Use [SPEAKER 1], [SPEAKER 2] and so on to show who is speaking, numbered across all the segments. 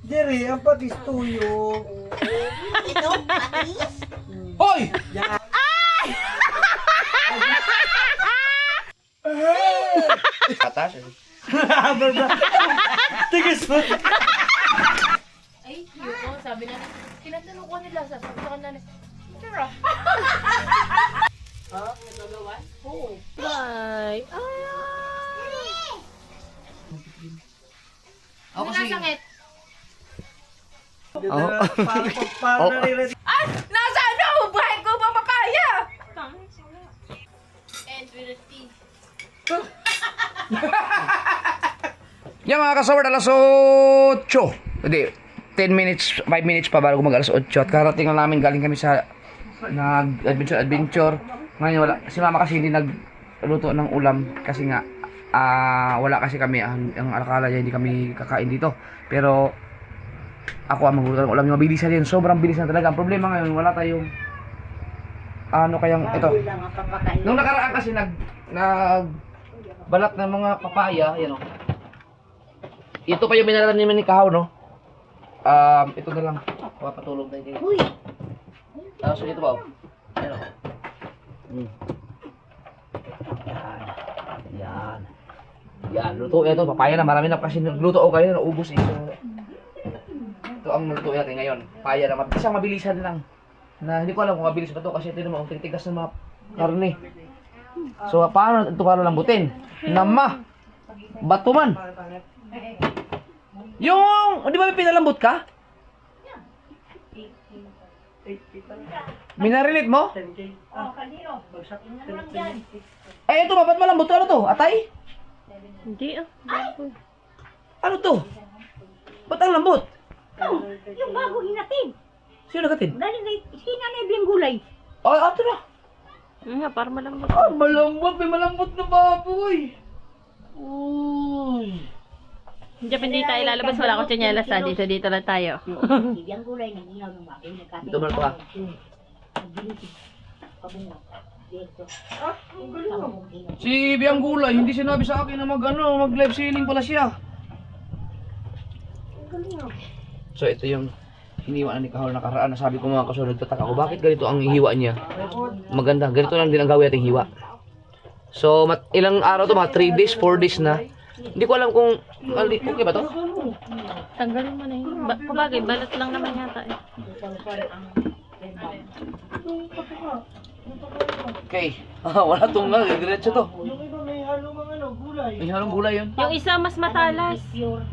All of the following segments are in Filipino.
[SPEAKER 1] Jerry, ang patis tuyo.
[SPEAKER 2] Ito, patis.
[SPEAKER 3] Hoy!
[SPEAKER 1] Yan.
[SPEAKER 3] Patas.
[SPEAKER 1] Tigis mo.
[SPEAKER 4] Ay, yun, sabi na, tinatanong ko nila, sabi sa kanila, Tara.
[SPEAKER 1] Ha?
[SPEAKER 4] Oo. Bye.
[SPEAKER 3] Ako
[SPEAKER 4] Ano nasangit?
[SPEAKER 1] Parang nare-ready.
[SPEAKER 4] Ah! Nasa ano? Buhay ko pa papaya! And with a tea.
[SPEAKER 3] Yan mga kasaward, alas 8. Hindi, 10 minutes, 5 minutes pa bago mag alas 8. At karating na namin, galing kami sa adventure. Ngayon wala, si mama kasi hindi nagluto ng ulam kasi nga wala kasi kami, ang alakala niya hindi kami kakain dito. Pero ako ang magluto ng ulam, yung mabilisan din, sobrang bilisan talaga. Ang problema ngayon, wala tayong ano kayang ito. Nung nakaraan kasi balat ng mga papaya, yan o. Ito pa yung minalaran naman ni Kahaw, no? Ito na lang. Papatulog na dito.
[SPEAKER 2] Uy,
[SPEAKER 3] So ito ba? Ayan o. Yan. Yan. Luto ito. Papaya na. Marami na kasi nagluto o kayo. Naubos eh. Ito ang luto natin ngayon. Papaya na. Isang mabilisan lang. Na hindi ko alam kung mabilis ba ito kasi ito naman ang titigas ng mga karne. So paano ito para lambutin? Nama! Batuman! Yung, di ba may pinalambot ka? Minarinate mo? Eh, ito ba? Ba't malambot? Ano to? Atay?
[SPEAKER 4] Hindi ah.
[SPEAKER 3] Ano to? Ba't ang lambot?
[SPEAKER 2] yung bago hinatid.
[SPEAKER 3] Sino nakatin?
[SPEAKER 2] Galing kay sinanay biyang gulay.
[SPEAKER 3] Oh, ato na.
[SPEAKER 4] Nga, para malambot.
[SPEAKER 3] Ah, malambot. May malambot na baboy. Uy.
[SPEAKER 4] Hindi pa hindi tayo lalabas. Wala ko tsinelas ha. Dito lang tayo.
[SPEAKER 2] Biyang gulay na ilaw ng bago.
[SPEAKER 3] Ito ba ito ka? Si Biang Gulay, hindi sinabi sa akin na mag-live selling pala siya. So ito yung hiniwa na ni Kahol nakaraan. Nasabi ko mga kasunod, nagtataka ko, bakit ganito ang hiwa niya? Maganda, ganito lang din ang gawin ating hiwa. So ilang araw to, mga 3 days, 4 days na. Hindi ko alam kung, okay ba to?
[SPEAKER 4] Tanggalin mo na yun. Pabagay, balat lang naman yata eh.
[SPEAKER 3] Okay. Wala tunggal, diretso to.
[SPEAKER 1] Yung iba may halong mga gulay.
[SPEAKER 3] May halong gulay yun.
[SPEAKER 4] Yung isa mas matalas.
[SPEAKER 2] Pure.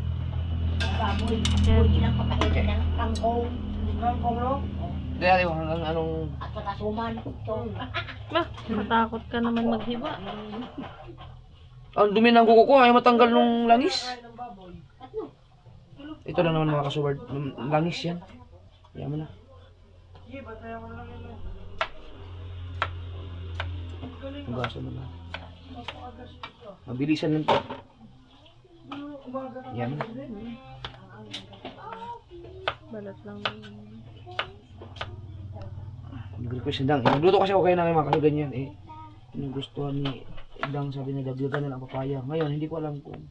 [SPEAKER 2] Baboy. Pwede lang pakain ng kangkong.
[SPEAKER 1] Kangkong, no?
[SPEAKER 3] Dahil hanggang anong...
[SPEAKER 2] At saka suman. Ito.
[SPEAKER 4] Ah, matakot ka naman maghiwa.
[SPEAKER 3] Ang dumi ng kuko ko, ayaw matanggal nung langis. Ito lang naman mga kasuward. Langis yan. Ayaw mo na.
[SPEAKER 1] Sige, batayan mo lang yun.
[SPEAKER 3] Hugasan mo na. Mabilisan lang to. Yan.
[SPEAKER 4] Balat lang.
[SPEAKER 3] Nag-request si Dang. Nagluto kasi ako kayo na mga kasugan yan eh. Nagustuhan ni Dang, sabi na dagdagan na lang papaya. Ngayon, hindi ko alam kung...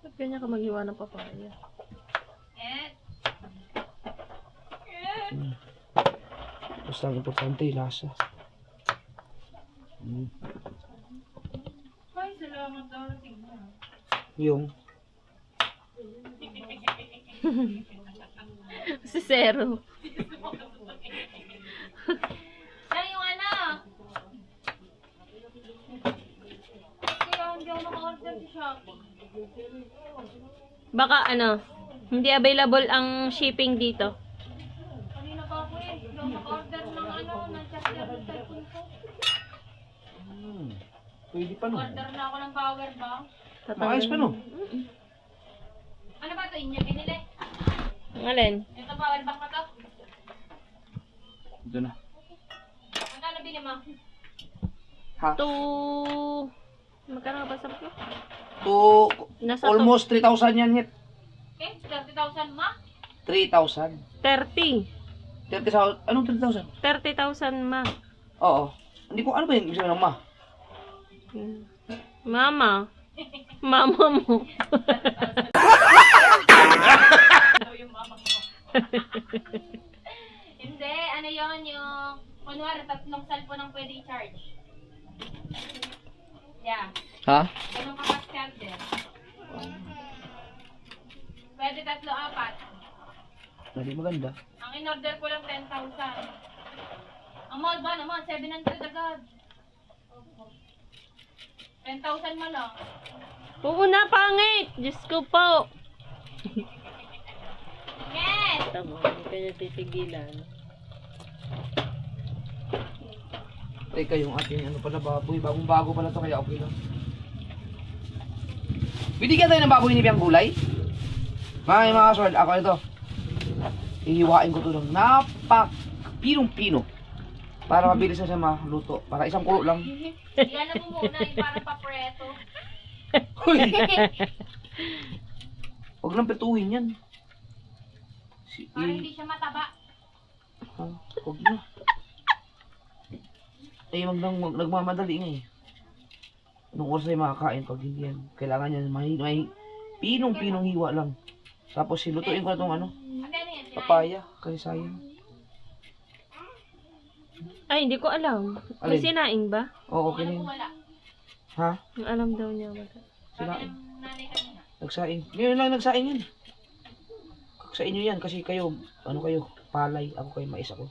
[SPEAKER 4] Ba't ganyan ka maghiwa ng papaya?
[SPEAKER 3] Basta ang importante, lasa.
[SPEAKER 4] Ay, salamat daw na tignan.
[SPEAKER 3] Yung...
[SPEAKER 4] Si Zero.
[SPEAKER 5] Yan yung ano. Kaya hindi ako naka-order sa Shopee.
[SPEAKER 4] Baka ano, hindi available ang shipping dito.
[SPEAKER 5] Kanina pa ako eh. Hindi ako naka-order ng ano, ng charger ng cellphone ko.
[SPEAKER 3] Pwede pa no.
[SPEAKER 5] Order na ako ng power bank.
[SPEAKER 3] Maayos pa no.
[SPEAKER 5] Ano ba ito? Inyo binili?
[SPEAKER 4] Ang alin?
[SPEAKER 5] Ito power bank na to?
[SPEAKER 3] Ito na.
[SPEAKER 5] Magkano bili mo?
[SPEAKER 3] Ha?
[SPEAKER 4] Magkano ka ba sa ko?
[SPEAKER 3] To...
[SPEAKER 4] Nasa
[SPEAKER 3] Almost 3,000 yan hit.
[SPEAKER 5] Okay, 30,000 ma?
[SPEAKER 3] 3,000.
[SPEAKER 4] 30.
[SPEAKER 3] 30,000. Anong 3,000?
[SPEAKER 4] 30,000 ma.
[SPEAKER 3] Oo. Hindi ko, ano ba yung ibig sabihin ng ma?
[SPEAKER 4] Mama.
[SPEAKER 6] Mama mo.
[SPEAKER 5] Hindi, ano yon yung, kunwari, 3 cellphone ang pwede i-charge. Yeah,
[SPEAKER 3] Ha?
[SPEAKER 5] ganun ka mag-charger. Pwede 3, 4.
[SPEAKER 3] Hindi maganda.
[SPEAKER 5] Ang in-order ko lang 10,000. Ang mall ba naman, 700 agad. 10,000 mo lang.
[SPEAKER 6] Oo na, pangit! Diyos ko po.
[SPEAKER 5] Yes!
[SPEAKER 6] Tama, hindi kanya titigilan.
[SPEAKER 3] Teka, yung ating ano pala baboy. Bagong-bago pala to kaya okay lang. Binigyan tayo ng baboy ni Piang Gulay. Mga sword, ako ito. Ihiwain ko to ng pinong-pino. Para mabilis na siya maluto. Para isang kulo lang.
[SPEAKER 5] Yan mo muna, yung parang papreto.
[SPEAKER 3] Uy! Huwag lang petuhin yan.
[SPEAKER 5] Para hindi siya mataba.
[SPEAKER 3] Huwag na. Nagmamadali nga eh. Anong oras na yung makakain pag hindi yan. Kailangan yan may pinong-pinong hiwa lang. Tapos silutuin ko na itong ano,
[SPEAKER 5] Ano yan?
[SPEAKER 3] papaya. Kasi sayang.
[SPEAKER 6] Ay, hindi ko alam. May
[SPEAKER 3] Alin?
[SPEAKER 6] sinaing ba?
[SPEAKER 3] Oo, okay na
[SPEAKER 5] Ano
[SPEAKER 3] yun.
[SPEAKER 5] kung wala?
[SPEAKER 3] Ha?
[SPEAKER 6] Yung alam daw niya.
[SPEAKER 5] Sabi
[SPEAKER 3] Sinaing.
[SPEAKER 5] ng nanay kanina.
[SPEAKER 3] Nagsaing. Ngayon lang nagsaing yan. Sa inyo yan kasi kayo, ano kayo, palay. Ako kayo, mais ako.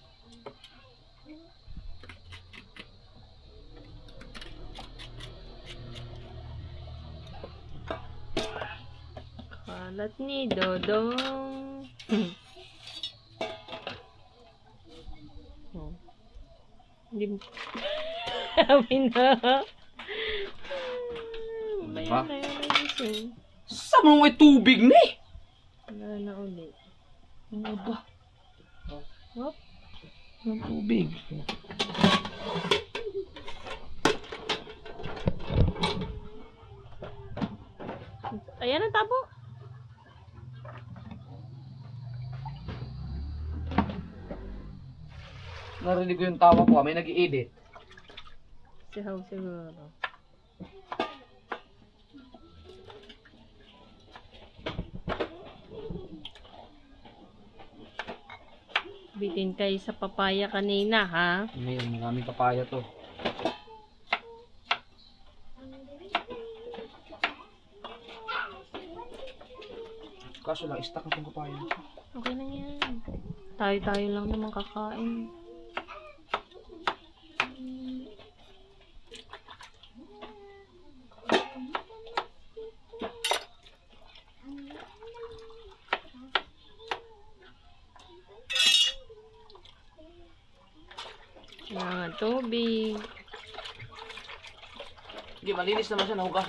[SPEAKER 6] Kalat ni Dodong. Oh. Hindi mo. Sabi na.
[SPEAKER 3] Ha?
[SPEAKER 6] Bayan na yun.
[SPEAKER 3] Sa mga may tubig na eh!
[SPEAKER 6] Wala na ulit.
[SPEAKER 3] Ano ba?
[SPEAKER 6] Hop.
[SPEAKER 3] Ang tubig.
[SPEAKER 6] Ayan ang tabo.
[SPEAKER 3] Narinig ko yung tawa ko, may nag-i-edit.
[SPEAKER 6] Sihaw siguro. Bitin kayo sa papaya kanina, ha?
[SPEAKER 3] Ngayon, maraming papaya to. Kaso lang, stuck na itong papaya.
[SPEAKER 6] Okay na yan. Tayo-tayo lang naman kakain. Kailangan tubig.
[SPEAKER 3] Hindi, malinis naman siya, nahugas.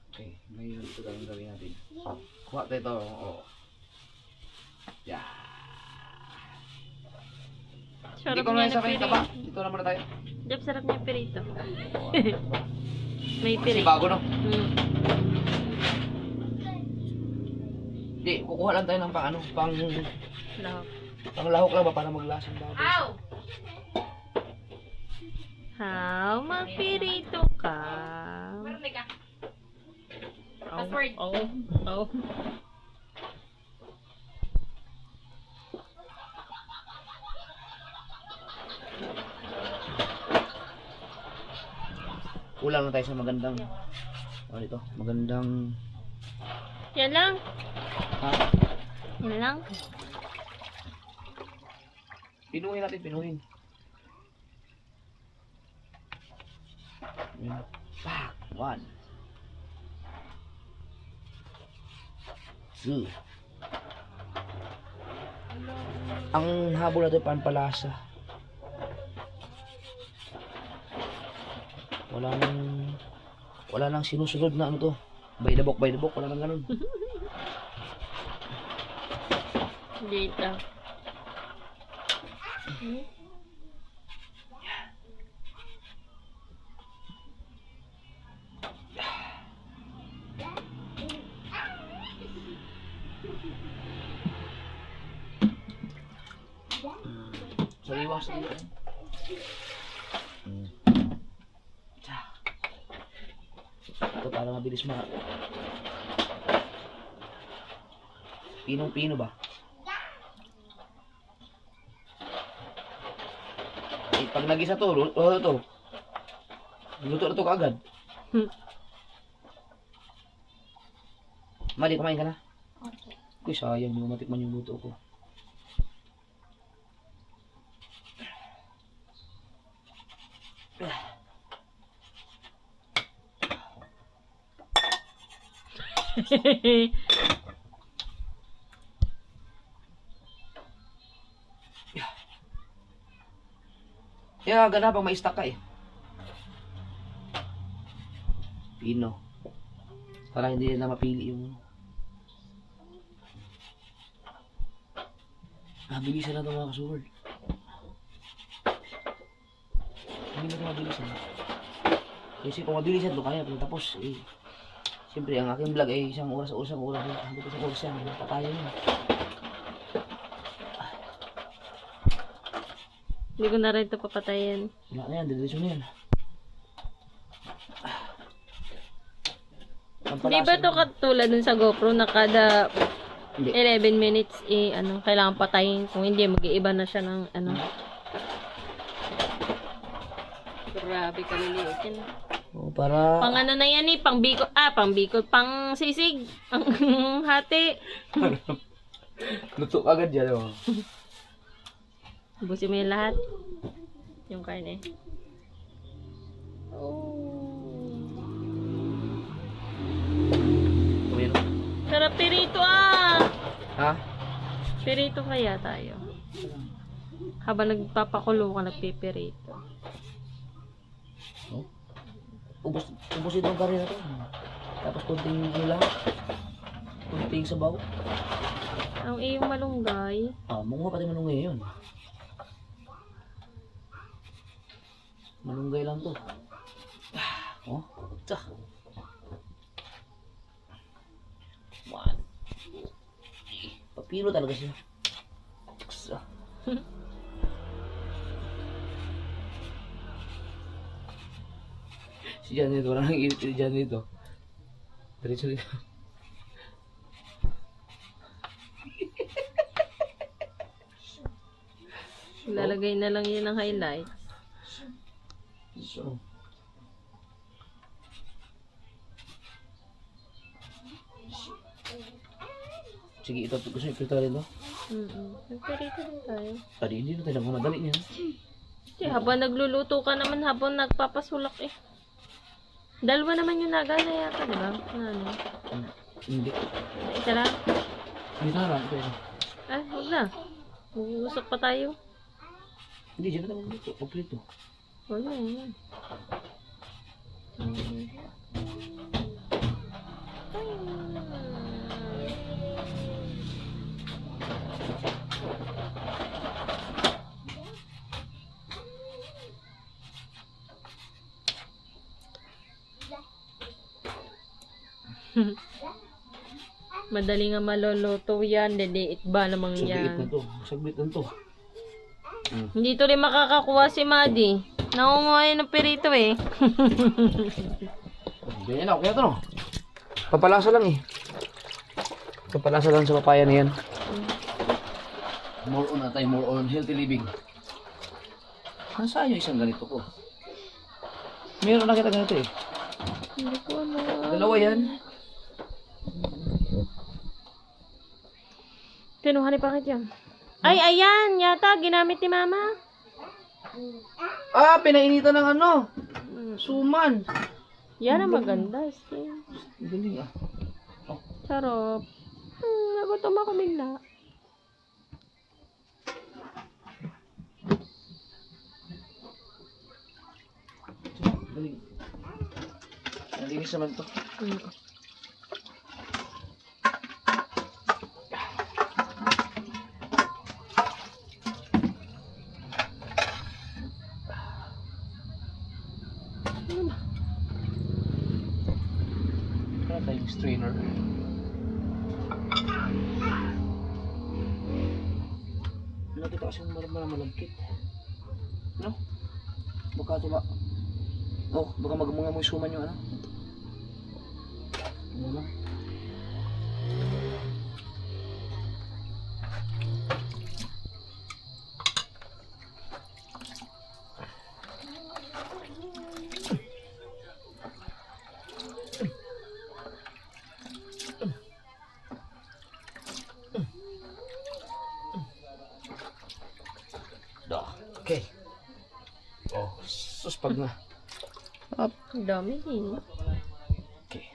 [SPEAKER 3] Okay, ngayon ito ang gawin natin. Kuha tayo ito. Oo. Yeah. Hindi
[SPEAKER 6] Sarap
[SPEAKER 3] ko
[SPEAKER 6] niya
[SPEAKER 3] na
[SPEAKER 6] na
[SPEAKER 3] sa kayo taba.
[SPEAKER 6] pirito.
[SPEAKER 3] Dito na muna tayo.
[SPEAKER 6] Jep, sarap niya pirito. May
[SPEAKER 3] Kasi
[SPEAKER 6] pirito.
[SPEAKER 3] bago no?
[SPEAKER 6] Hmm.
[SPEAKER 3] Hindi, kukuha lang tayo ng
[SPEAKER 6] Lahok.
[SPEAKER 3] pang lahok lang ba para maglasang baboy.
[SPEAKER 5] Ow!
[SPEAKER 6] How magpirito ka?
[SPEAKER 5] Marami ka.
[SPEAKER 6] Oh,
[SPEAKER 5] Password.
[SPEAKER 6] oh.
[SPEAKER 3] Kulang na tayo sa magandang ano ito, magandang
[SPEAKER 6] Yan lang.
[SPEAKER 3] ha?
[SPEAKER 6] Yan lang.
[SPEAKER 3] Pinuhin natin, pinuhin. Yan. Pak! 1 2. Ang habol natin pampalasa. Wala nang sinusunod na ano to. By the book, wala nang ganun.
[SPEAKER 6] Dito.
[SPEAKER 3] Sariwang sariwa. Ito para mabilis Pinong-pino ba? Eh, pag nagisa to, luto na to kaagad. Mali, kumain ka na? Uy, sayang, hindi mo matikman yung luto ko. Kaya ganda pag may stock ka eh. Pino. Para hindi na mapili yung... Mabilisan na ito mga kasuward. Hindi na ito mabilisan. Kasi kung mabilisan ito kaya pag tapos eh. Siyempre ang aking vlog ay isang oras. Hindi ko sa oras yan. Patayan yun.
[SPEAKER 6] Hindi ko na rin ito papatayin.
[SPEAKER 3] Wala na yan, didiretso na yan.
[SPEAKER 6] Di ba ito katulad dun sa GoPro na kada
[SPEAKER 3] Hindi.
[SPEAKER 6] 11 minutes kailangan patayin. Kung hindi, mag-iiba na siya ng Grabe kaliliitin.
[SPEAKER 3] Oh, para...
[SPEAKER 6] Pang ano na yan pang bikot, pang sisig. Ang hati.
[SPEAKER 3] Luto agad yan, oh.
[SPEAKER 6] Ubusin mo yung lahat. Yung karne.
[SPEAKER 3] Oh, yan, oh.
[SPEAKER 6] Sarap pirito
[SPEAKER 3] Ha?
[SPEAKER 6] Pirito kaya tayo. Habang nagpapakulo ka, nagpipirito.
[SPEAKER 3] Oh. Ubusin itong kari na to. Tapos kunting lang. Kunting sabaw.
[SPEAKER 6] Ang iyong malunggay.
[SPEAKER 3] Mungo pati malunggay yun. Malunggay lang to. Oh, tsa. 1, 2, 3. Papilo talaga siya. Tsa. Si Jan dito, wala nang init si Jan dito. Diretso dito.
[SPEAKER 6] Lalagay na lang yun ng highlight.
[SPEAKER 3] So. Sige, ito gusto nyo ito rin, no?
[SPEAKER 6] Nagpirito din tayo.
[SPEAKER 3] Tadi hindi na tayo madali niya.
[SPEAKER 6] Kasi habang nagluluto ka naman, habang nagpapasulak eh. Dalawa naman yung nagana yata, di ba? Ano?
[SPEAKER 3] Hindi.
[SPEAKER 6] Isa lang?
[SPEAKER 3] Hindi na lang. Ito.
[SPEAKER 6] Huwag na. Usok pa tayo.
[SPEAKER 3] Hindi, dyan na tayo dito. Pagprito.
[SPEAKER 6] Huwag na yun. Madali nga maluluto yan. Liliit ba namang
[SPEAKER 3] Saglit
[SPEAKER 6] yan?
[SPEAKER 3] na to. Saglit na to.
[SPEAKER 6] Hindi to rin makakakuha si Maddie. Nangunguha yun ng pirito eh.
[SPEAKER 3] Ganyan na. Okay na to, no? Papalasa lang eh. Papalasa lang sa papaya na yan. More on na tayo. More on healthy living. Nasaan yung isang ganito ko? Meron na kita ganito eh.
[SPEAKER 6] Hindi ko alam.
[SPEAKER 3] Dalawa yan.
[SPEAKER 6] Kinuha ni Pakit yan. Ay, ayan! Yata, ginamit ni Mama.
[SPEAKER 3] Pinainitan ng ano? Suman.
[SPEAKER 6] Yan ang maganda. Skin.
[SPEAKER 3] Galing ah.
[SPEAKER 6] Sarap. Nagutom ako bigla.
[SPEAKER 3] Galing. Nalinis naman to. Wala tayong strainer. nakita kasi malagkit. No? Baka ito ba? Oh, baka mga may suman yung ano. Ano lang? Okay. Oh, sus pag na.
[SPEAKER 6] Up. Dami eh.
[SPEAKER 3] Okay.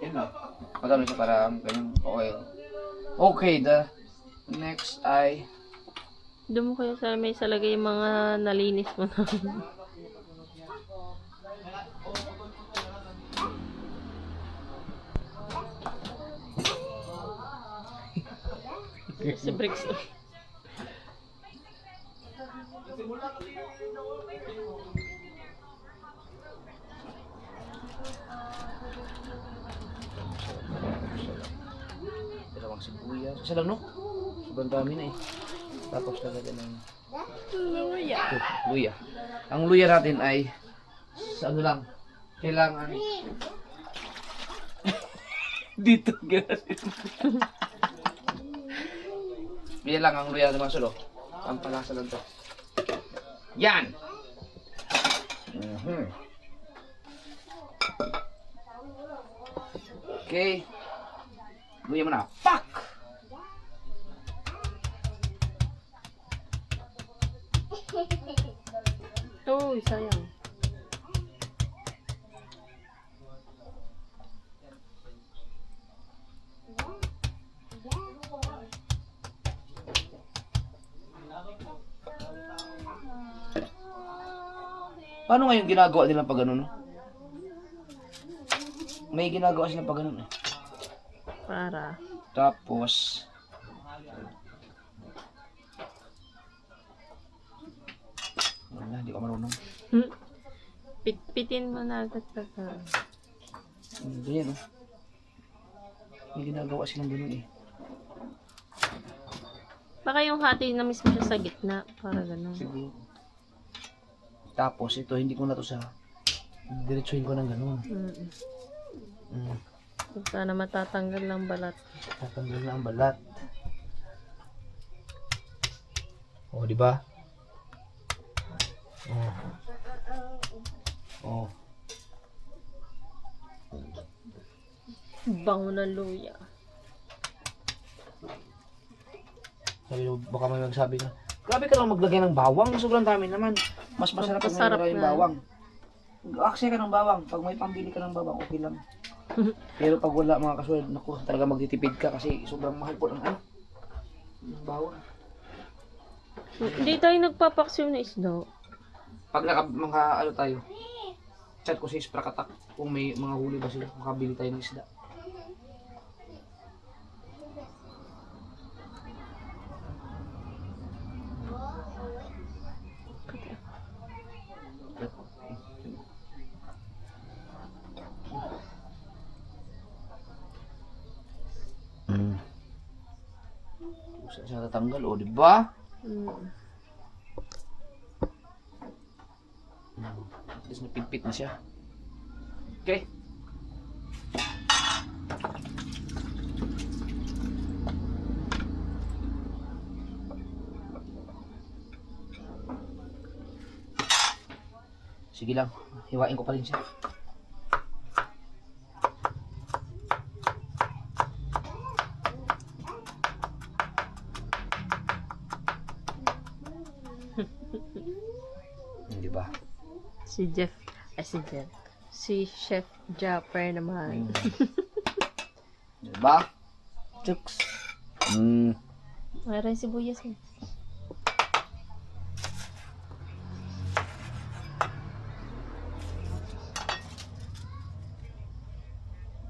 [SPEAKER 3] Yan na. Madami siya para ganyan oil. Okay, the next ay
[SPEAKER 6] Doon mo kaya sa may salagay yung mga nalinis mo na. Si Bricks.
[SPEAKER 3] dalawang sibuyas. Isa lang, no? Sobrang dami na eh. Tapos lagyan ng luya. Luya. Ang luya natin ay sa ano lang. Kailangan dito ganun. Yan lang ang luya ng mga sulo. Pampalasa lang to. Yan! Okay. Luya mo na. Fuck!
[SPEAKER 6] Oh, sayang.
[SPEAKER 3] Paano ngayon ginagawa nilang pag ganun, no? May ginagawa silang pag ganun, eh.
[SPEAKER 6] Para.
[SPEAKER 3] Tapos wala, hindi ko marunong.
[SPEAKER 6] Pitpitin mo na agad pagka.
[SPEAKER 3] Ganyan, no? May ginagawa silang ganun, eh.
[SPEAKER 6] Baka yung hati na mismo siya sa gitna. Para ganun.
[SPEAKER 3] Siguro. Tapos ito, hindi ko na to sa diretsuhin ko ng ganun.
[SPEAKER 6] Sana matatanggal lang balat.
[SPEAKER 3] Tatanggal na ang balat. Oh, di ba? Oh.
[SPEAKER 6] Bango na luya.
[SPEAKER 3] Sabi, baka may magsabi na, grabe ka lang maglagay ng bawang, sobrang dami naman. Mas masarap pag may
[SPEAKER 6] Masarap
[SPEAKER 3] maraming
[SPEAKER 6] na.
[SPEAKER 3] bawang. Aksaya ka ng bawang, pag may pambili ka ng bawang, okay lang. Pero pag wala mga kasunod, naku, talaga magtitipid ka kasi sobrang mahal po ng ano, ng bawang.
[SPEAKER 6] Hindi tayo nagpapaksiw na isda.
[SPEAKER 3] Pag mga ano tayo, chat ko si Sprakatak kung may mga huli ba sila, makabili tayo ng isda. Saan siya tatanggal, o di ba? At least napipit na siya. Okay. Sige lang, hiwain ko pa rin siya. Di ba?
[SPEAKER 6] Si Chef Japper naman.
[SPEAKER 3] Di ba?
[SPEAKER 6] Jokes. Mayroon sibuyas eh.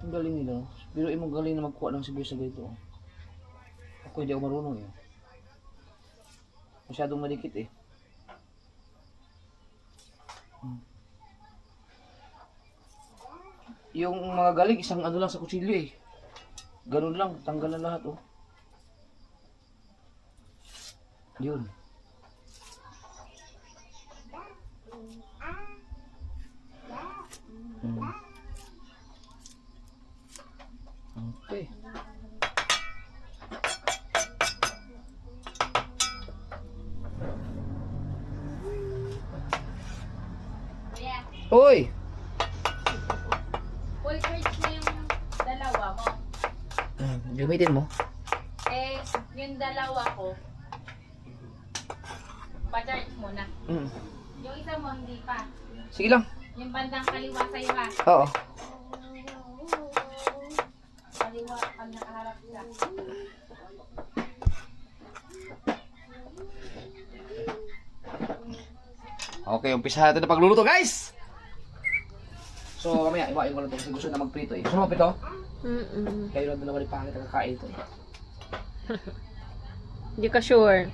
[SPEAKER 3] Ang galing nila. Pero imong galing na magkuha ng sibuyas sa ganito. Ako hindi ako marunong eh. Masyadong madikit eh. Yung mga galing, isang ano lang sa kutsilyo eh. Ganun lang, tanggal na lahat oh. Yun. Okay. Uy!
[SPEAKER 5] Full charge na yung dalawa mo.
[SPEAKER 3] Gamitin mo.
[SPEAKER 5] Eh, yung dalawa ko, pa-charge mo na. Yung isa mo, hindi pa.
[SPEAKER 3] Sige lang.
[SPEAKER 5] Yung bandang kaliwa sa'yo ha.
[SPEAKER 3] Oo.
[SPEAKER 5] Kaliwa, pag nakaharap ka.
[SPEAKER 3] Okay, umpisa natin na pagluluto, guys! So, mamaya, iwain ko lang ito kasi gusto na magprito eh. Gusto mo magprito? Kayo lang naman yung pangit na kakain ito eh.
[SPEAKER 6] Hindi ka sure.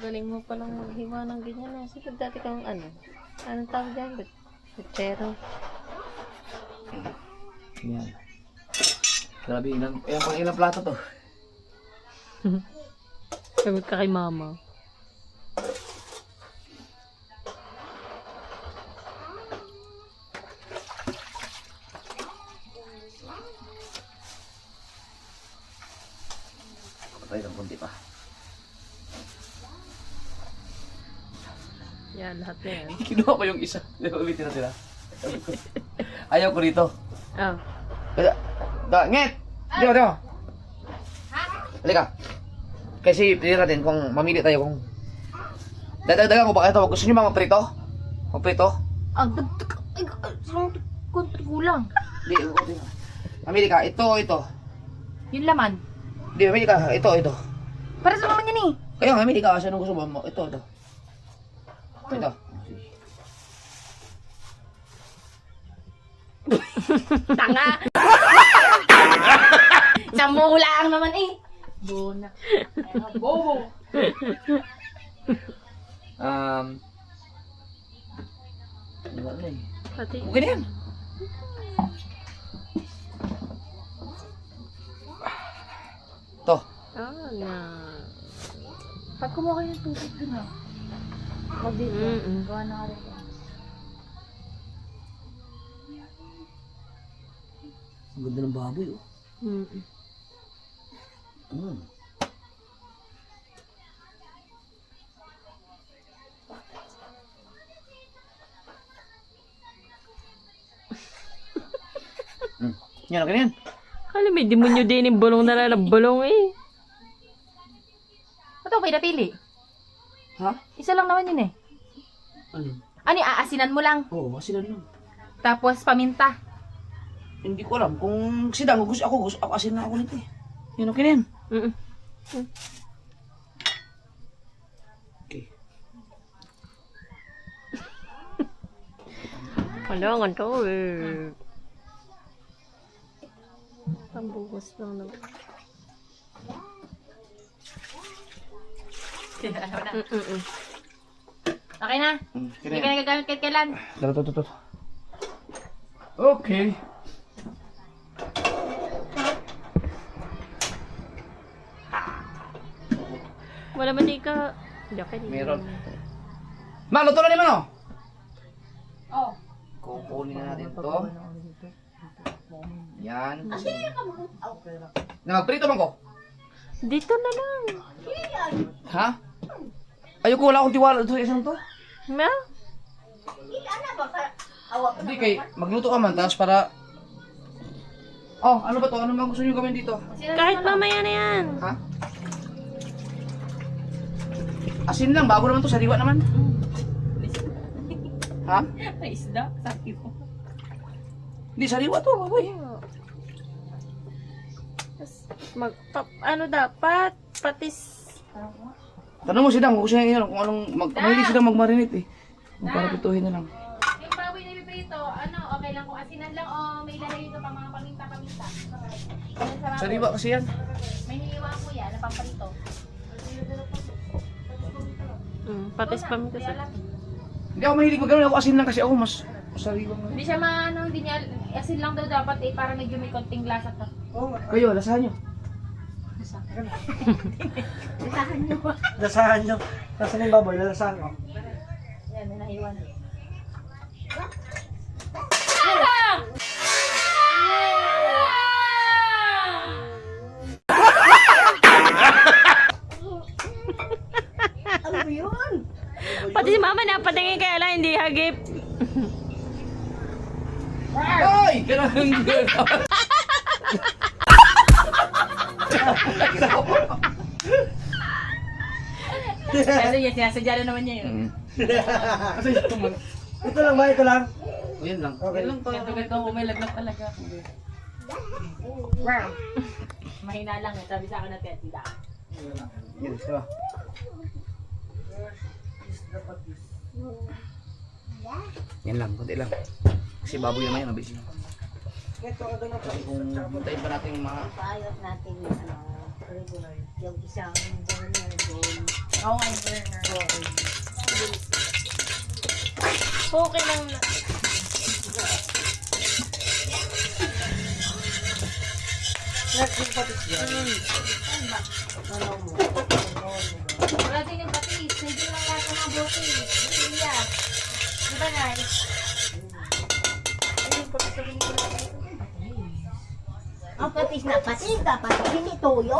[SPEAKER 6] Galing mo palang maghiwa ng ganyan na. Sige, dati kang ano? Anong tawag dyan? Kutsero.
[SPEAKER 3] Yan. Grabe, ilang plato to.
[SPEAKER 6] Sagot ka kay mama.
[SPEAKER 3] Patay ng kunti pa.
[SPEAKER 6] Yan, lahat na yan.
[SPEAKER 3] Kinuha ko yung isa. Ulitin na sila. Ayaw ko dito.
[SPEAKER 6] Oh.
[SPEAKER 3] Nget! Dito, dito. Halika. Kasi pili natin kung mamili tayo kung... Dadagdagan ko ba kayo ito? Gusto nyo ba magprito? Magprito?
[SPEAKER 5] Kulang.
[SPEAKER 3] Hindi, mamili ka. Ito.
[SPEAKER 5] Yung laman.
[SPEAKER 3] Hindi, mamili ka. Ito.
[SPEAKER 5] Para sa naman yan eh.
[SPEAKER 3] Kaya mamili ka kasi anong gusto mo. Ito.
[SPEAKER 5] Tanga! Sambo lang naman eh. Bona. Bobo.
[SPEAKER 3] Wala na eh.
[SPEAKER 6] Pati.
[SPEAKER 3] Okay na yan. Ito.
[SPEAKER 6] Na.
[SPEAKER 5] Pag kumuha kayo ng tubig dun ah. Wag dito. Gawa na ka rin.
[SPEAKER 3] Ang ganda ng baboy oh. Yan, okay na yan.
[SPEAKER 6] Kala may demonyo din yung bulong na lalabulong eh.
[SPEAKER 5] Ito, may napili.
[SPEAKER 3] Ha?
[SPEAKER 5] Isa lang naman yun eh.
[SPEAKER 3] Ano?
[SPEAKER 5] Ano, aasinan mo lang.
[SPEAKER 3] Oo, asinan lang.
[SPEAKER 5] Tapos paminta.
[SPEAKER 3] Hindi ko alam kung sidang gusto ako asin na ako nito eh. Yan, okay na yan. Okay.
[SPEAKER 6] Kailangan to eh. Pambuhos lang naman.
[SPEAKER 5] Okay na? Hindi ka nagagamit kahit kailan.
[SPEAKER 3] Ito. Okay.
[SPEAKER 6] Wala man di ka... Joke.
[SPEAKER 3] Meron. Ma, luto na naman oh.
[SPEAKER 5] Oh.
[SPEAKER 3] Kukunin na natin to. Yan. Na magprito man ko.
[SPEAKER 6] Dito na lang.
[SPEAKER 3] Ha? Ayoko, wala akong tiwala sa isang to.
[SPEAKER 6] Ma?
[SPEAKER 3] Hindi kay magluto ka man tapos para... Oh, ano ba to? Ano ba gusto niyo gawin dito?
[SPEAKER 6] Kahit mamaya na yan.
[SPEAKER 3] Ha? Asin lang, bago naman to, sariwa naman. Ha?
[SPEAKER 5] May isda, sabi ko.
[SPEAKER 3] Hindi, sariwa to, baboy.
[SPEAKER 6] Ano dapat? Patis.
[SPEAKER 3] Tanong mo si Dam, kung gusto niya kung anong... Mahilig si Dam magmarinate eh. Para pituhin na lang.
[SPEAKER 5] Yung baboy na piprito, ano, okay lang kung asinan lang o may lalagay ito pang mga paminta-paminta.
[SPEAKER 3] Sariwa kasi yan.
[SPEAKER 2] May hiniwa ko yan, napapalito.
[SPEAKER 6] Patis pa mo kasi.
[SPEAKER 3] Hindi ako mahilig mag-ano. Ako asin lang kasi ako mas sariwa.
[SPEAKER 2] Hindi siya maano, hindi niya, asin lang daw dapat eh, para medyo may konting lasa to.
[SPEAKER 1] Oo nga.
[SPEAKER 3] Kayo, lasahan nyo.
[SPEAKER 2] Isahan niyo ba?
[SPEAKER 1] Lasahan nyo. Lasahan yung baboy, lalasahan ko.
[SPEAKER 2] Yan, may nahiwan.
[SPEAKER 1] Ano ba yun?
[SPEAKER 6] Pati si mama napatingin kaya lang hindi hagip.
[SPEAKER 3] Ay! Ganun.
[SPEAKER 2] Pero yan, sinasadya na naman niya yun.
[SPEAKER 3] Kasi ito man.
[SPEAKER 1] Ito lang ba? Ito lang?
[SPEAKER 3] O, yan lang.
[SPEAKER 1] Okay.
[SPEAKER 3] Yan lang to.
[SPEAKER 2] Ito may lagnat talaga. Mahina lang eh, sabi sa akin natin, tidak.
[SPEAKER 3] Yan, diba? Yan lang, konti lang. Kasi baboy naman yan, mabilis lang.
[SPEAKER 1] Ito, ano na pa?
[SPEAKER 3] Kung puntayin pa natin yung mga...
[SPEAKER 2] Paayos natin yung yung isang burner doon. Oo nga, yung burner.
[SPEAKER 6] Okay lang na.
[SPEAKER 1] Next, yung patis yan.
[SPEAKER 2] Wala din yung patis, hindi lang lahat ng mga broken. Siya. Di ba guys?
[SPEAKER 1] Ayun, patis na rin ko lang.
[SPEAKER 2] Ang patis na patis ka, patis hindi toyo.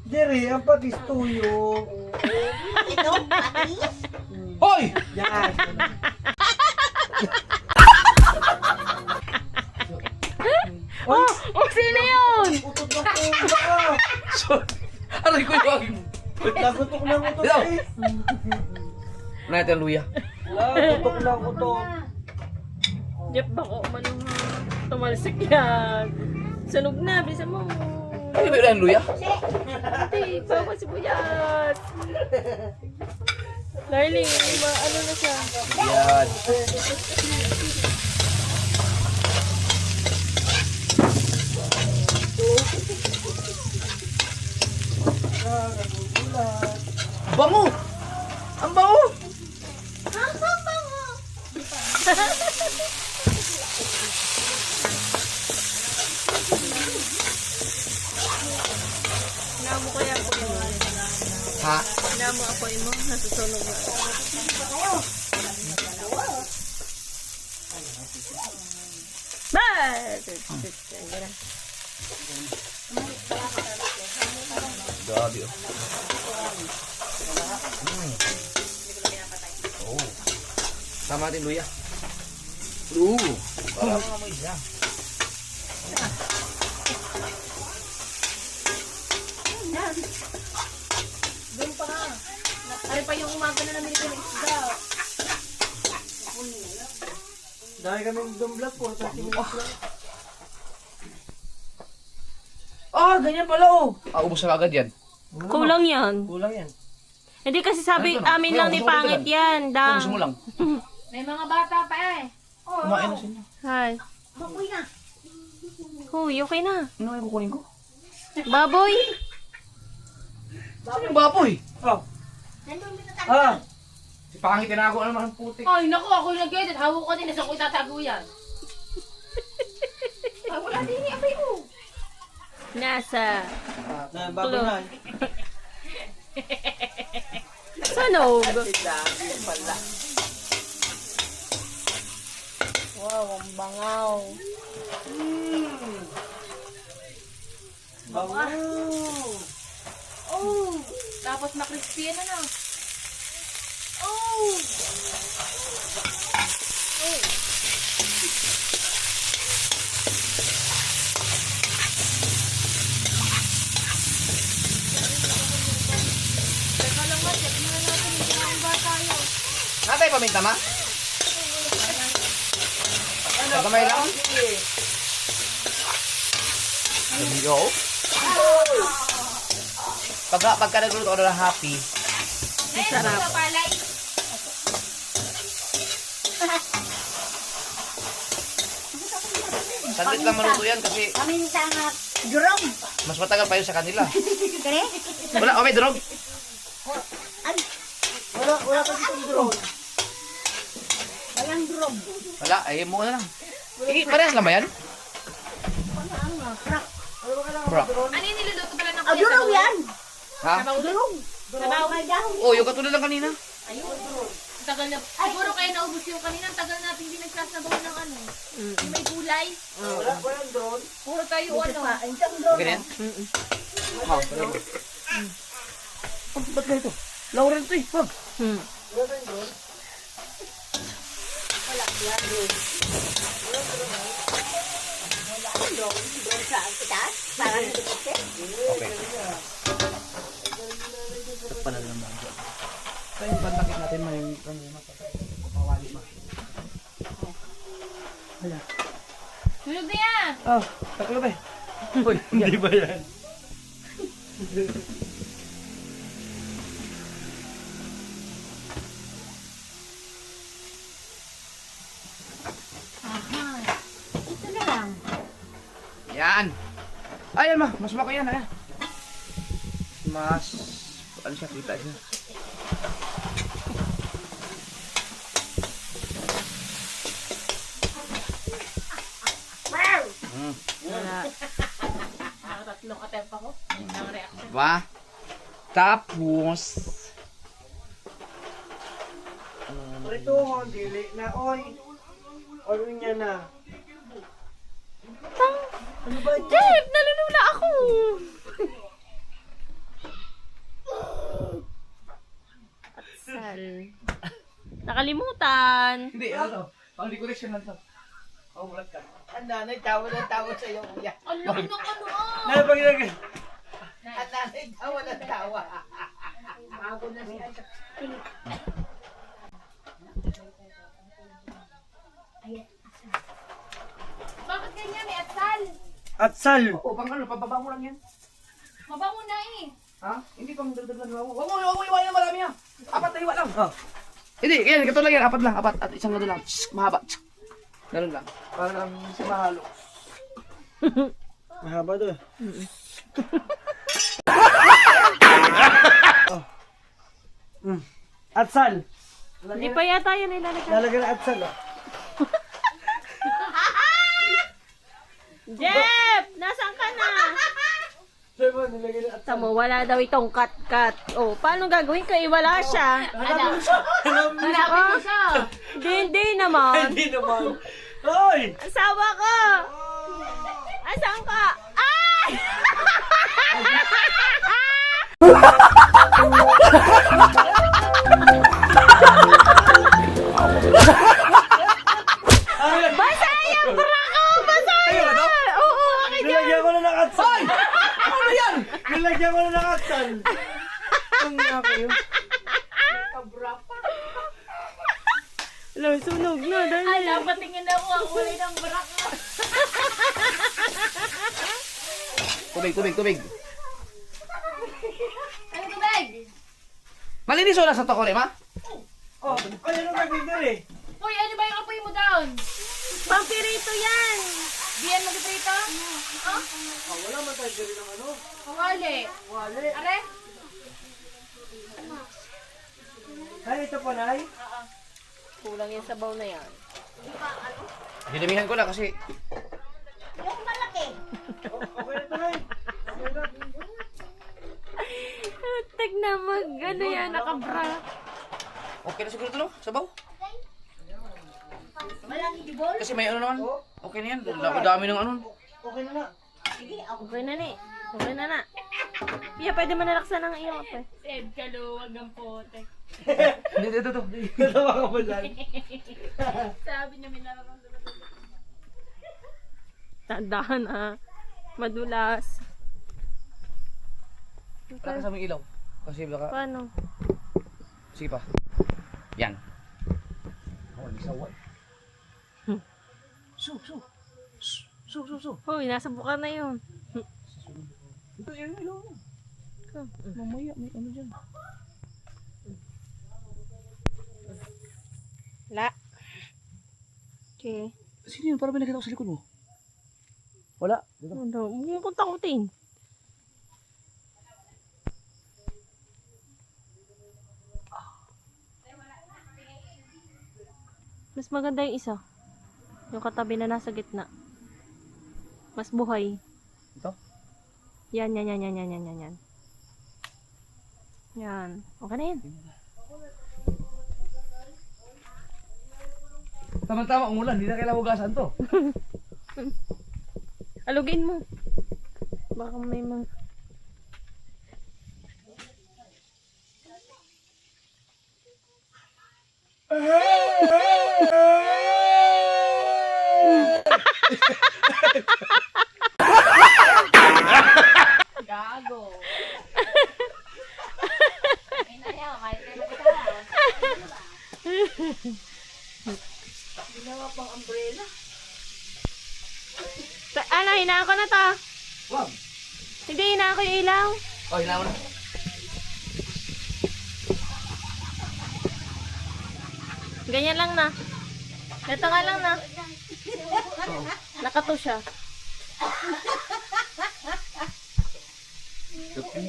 [SPEAKER 1] Jerry, ang patis tuyo.
[SPEAKER 2] Ito, patis.
[SPEAKER 3] Hoy!
[SPEAKER 1] Yan.
[SPEAKER 6] Oh, sino yun?
[SPEAKER 1] Utot na po ka.
[SPEAKER 3] Sorry. Aray ko yung...
[SPEAKER 1] Nagutok na utot
[SPEAKER 3] Ito.
[SPEAKER 1] eh.
[SPEAKER 3] Natin ang luya.
[SPEAKER 1] Nagutok na utot.
[SPEAKER 6] Jeff, bako manong tumalsik yan. Sunog na, bisa mo.
[SPEAKER 3] Ano ba yun ang luya?
[SPEAKER 6] Ate, bawal sibuyas. Darling, ano na siya?
[SPEAKER 3] Yan. Bango! Ang bango!
[SPEAKER 6] Namo kaya po mo.
[SPEAKER 3] Ha?
[SPEAKER 6] Namo ako mo, nasusunog na. Bye!
[SPEAKER 3] Grabe oh. Oh. Tama natin luya. Parang mga amoy siya.
[SPEAKER 2] Doon pa nga. Ari pa yung umaga na namin ito ng isda.
[SPEAKER 1] Dahil kami dumblog po. 30 minutes lang.
[SPEAKER 3] Ah, ganyan pala oh. Ubus na agad yan.
[SPEAKER 6] Kulang yan.
[SPEAKER 1] Kulang yan.
[SPEAKER 6] Hindi kasi sabi
[SPEAKER 3] Ano to?
[SPEAKER 6] amin lang ni
[SPEAKER 3] Gusto mo
[SPEAKER 6] Pangit
[SPEAKER 3] talaga?
[SPEAKER 6] yan.
[SPEAKER 3] Ubus mo lang.
[SPEAKER 2] May mga bata pa eh.
[SPEAKER 3] Kumain na sila.
[SPEAKER 6] Hi.
[SPEAKER 2] Bakoy na.
[SPEAKER 6] Huy, okay na.
[SPEAKER 3] Ano yung kukunin ko?
[SPEAKER 6] Baboy.
[SPEAKER 3] Saan yung baboy?
[SPEAKER 1] Oh.
[SPEAKER 2] Nandun din na
[SPEAKER 1] Ah.
[SPEAKER 3] Si Pangit tinago na naman ang putik.
[SPEAKER 2] Ay, naku, ako yung nag-edit. Hawak ko din, nasa ko itatago yan. Ay, wala din ni Abay mo.
[SPEAKER 6] Nasa
[SPEAKER 1] Na, bago na.
[SPEAKER 6] sunog. Wow, ang bangaw.
[SPEAKER 1] Bago.
[SPEAKER 2] Oh, tapos makrispy na na. Oh. Teka lang nga, check muna natin. Hindi na ang bata yun.
[SPEAKER 3] Natay paminta ma? Kamay lang? Yo. Pagka nagluto ako na happy,
[SPEAKER 2] Sarap. Palay.
[SPEAKER 3] Saglit lang maluto yan kasi
[SPEAKER 2] Paminta nga. Durog.
[SPEAKER 3] mas matagal pa yun sa kanila.
[SPEAKER 2] Kare?
[SPEAKER 3] Wala, oh, may drog.
[SPEAKER 1] Wala kasi itong drone.
[SPEAKER 2] Walang durog.
[SPEAKER 3] Wala, ay mo na lang. Eh, parehas lang ba yan?
[SPEAKER 2] Crack.
[SPEAKER 3] Bro.
[SPEAKER 4] Ano yung niluluto pala ng
[SPEAKER 2] Ah,
[SPEAKER 4] kuya?
[SPEAKER 2] durog yan.
[SPEAKER 3] Ha?
[SPEAKER 2] Durog. Durog. May dahon.
[SPEAKER 3] Oh, yung katulad lang kanina.
[SPEAKER 4] Tagal na. Siguro kaya naubos yung kanina. Tagal natin hindi nagsasabaw ng ano. Yung may gulay.
[SPEAKER 1] Walang drone.
[SPEAKER 4] Puro tayo ano.
[SPEAKER 3] Okay na yan? Ha, parang. Ba't ganito? Laurel to eh, wag. Okay. Panal naman dyan. Kaya yung pantakit natin may mawali pa.
[SPEAKER 4] Tulog na yan.
[SPEAKER 3] Ah, taklo ba eh? Uy, hindi ba yan?
[SPEAKER 2] Ito na lang.
[SPEAKER 3] Yan! Ayan ma, mas mako yan, ayan. Mas, ano siya, kita siya.
[SPEAKER 4] Nakatatlong attempt ako. Ang reaction.
[SPEAKER 3] Diba? Tapos,
[SPEAKER 1] Prito mo, dili na. Oy. Ano niya na? Ano ba ito?
[SPEAKER 6] Jeff, nalulula ako. Atsal. Nakalimutan.
[SPEAKER 3] hindi, ano to? Pang decoration lang to. Oh, mulat ka.
[SPEAKER 1] Ang nanay, tawa na tawa sa'yo, kuya.
[SPEAKER 4] Ang laki ng ano ah.
[SPEAKER 1] Napaglag. Ang nanay, tawa na tawa. Bago na siya.
[SPEAKER 4] Bakit ganyan? May atsal.
[SPEAKER 1] Atsal.
[SPEAKER 3] Oo, pang ano, pababa mo lang yan.
[SPEAKER 4] Mabango na eh.
[SPEAKER 3] Ha? Hindi pang dagdag lang. Huwag mo iwanan na marami yan. Apat na iwa lang.
[SPEAKER 1] Oh.
[SPEAKER 3] Hindi, yan, katulad yan. Apat lang, apat. At isang gano'n lang. Mahaba. Ganun lang. Para lang si mahalo.
[SPEAKER 1] Mahaba to. Oh. Atsal.
[SPEAKER 6] Hindi pa yata yun ilalagay.
[SPEAKER 1] Lalagyan ng atsal. Oh.
[SPEAKER 6] Jeff! Nasaan ka na?
[SPEAKER 1] Sir mo, nilagyan ng atsal.
[SPEAKER 6] Tamo, wala daw itong cut-cut. Oh, paano gagawin ko? Wala siya.
[SPEAKER 4] Malapit ko siya.
[SPEAKER 6] Hindi naman.
[SPEAKER 1] Hindi naman. Hoy!
[SPEAKER 6] Asawa ko! Asan ka? Ay! Basa yung bra ko! Basa yan! Oo, akin yan!
[SPEAKER 1] Nilagyan ko na ng atsal.
[SPEAKER 3] Ano yan?
[SPEAKER 1] Nilagyan ko na ng atsal. Ang nga kayo.
[SPEAKER 6] Lo, sunog na. Dali.
[SPEAKER 4] Ala, patingin ako ang kulay ng brak mo.
[SPEAKER 3] Tubig.
[SPEAKER 4] Ano to, bag?
[SPEAKER 3] Malinis wala sa toko, ma?
[SPEAKER 1] Oh, ano nung nagbigar eh?
[SPEAKER 4] Uy, ano ba yung apoy mo down?
[SPEAKER 6] Pampirito yan!
[SPEAKER 4] Diyan mag-prito? Oh?
[SPEAKER 1] Oh, wala man tayo dyan ng ano.
[SPEAKER 4] Kawali.
[SPEAKER 1] Wali.
[SPEAKER 4] Are?
[SPEAKER 1] Ay, ito pa, Nay.
[SPEAKER 6] Kulang yung sabaw na yan.
[SPEAKER 3] Dinamihan ko na kasi
[SPEAKER 2] Yung malaki.
[SPEAKER 1] Okay na ito, Nay. Okay na.
[SPEAKER 6] Tag na ano yan, nakabra.
[SPEAKER 3] okay na siguro ito, no? Sabaw.
[SPEAKER 2] Walang idibol.
[SPEAKER 3] Kasi may ano naman. Okay na yan. Dami ng ano.
[SPEAKER 1] Okay na na.
[SPEAKER 2] Sige, ako.
[SPEAKER 6] Okay na ni. Okay na na. Pia, pwede mo nalaksan ng iyong ape.
[SPEAKER 4] Ed, kaluwag ang pote.
[SPEAKER 3] Hindi, ito.
[SPEAKER 1] Natawa ka ba dyan?
[SPEAKER 4] Sabi niya, may nararamdaman.
[SPEAKER 6] Tandaan ah. Madulas.
[SPEAKER 3] Wala ka sa mga ilaw. Kasi baka...
[SPEAKER 6] Paano?
[SPEAKER 3] Sige pa. Yan. Oh, hindi sawa. Su.
[SPEAKER 6] Hoy, nasa buka na yun.
[SPEAKER 3] Ito, yan yung ilaw mo. Mamaya, may ano dyan.
[SPEAKER 6] La. Okay.
[SPEAKER 3] Sino yun? Parang may nakita ko sa likod mo. Wala. Dito.
[SPEAKER 6] Ano, huwag mong takutin. Mas maganda yung isa. Yung katabi na nasa gitna. Mas buhay.
[SPEAKER 3] Ito?
[SPEAKER 6] Yan. Yan. Okay na yan.
[SPEAKER 3] Tama-tama umulan, hindi na kailangan hugasan to.
[SPEAKER 6] Alugin mo. Baka may mga...
[SPEAKER 4] Gago.
[SPEAKER 2] Ay na yan, kahit kayo magkita.
[SPEAKER 6] Ano, hinaan ko na to.
[SPEAKER 3] Wag.
[SPEAKER 6] Hindi, hinaan ko yung ilaw.
[SPEAKER 3] Oh, hinawa na.
[SPEAKER 6] Ganyan lang na. Ito nga lang na. Nakato siya.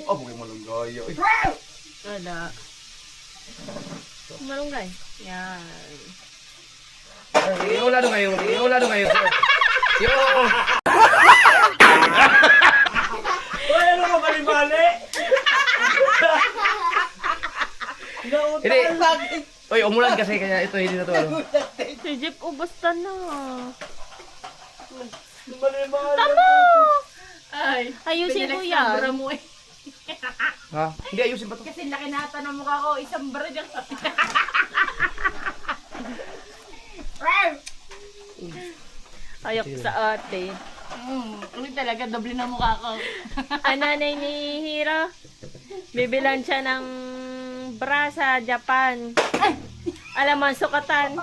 [SPEAKER 3] Oh, bukay mo lang gaya.
[SPEAKER 6] Wala. Malunggay. Yan.
[SPEAKER 3] Iulado kayo. Iulado kayo. Yung...
[SPEAKER 1] Uy, ano ka bali-bali?
[SPEAKER 3] Hindi. Uy, umulan kasi kaya ito hindi na to. Ano.
[SPEAKER 6] Si Jeep, ubasta na.
[SPEAKER 1] Bali-bali.
[SPEAKER 6] Tama!
[SPEAKER 4] Ay.
[SPEAKER 6] Ayusin ko yan.
[SPEAKER 4] Pinalagsabra mo eh.
[SPEAKER 3] Ha? Hindi, ayusin pa to.
[SPEAKER 4] Kasi laki nata ng mukha ko. Isang bra dyan sa
[SPEAKER 6] Ayok sa ate.
[SPEAKER 4] Ulit talaga, doble na mukha ko.
[SPEAKER 6] Ang nanay ni Hiro, bibilan siya ng bra sa Japan. Alam mo, ang sukatan.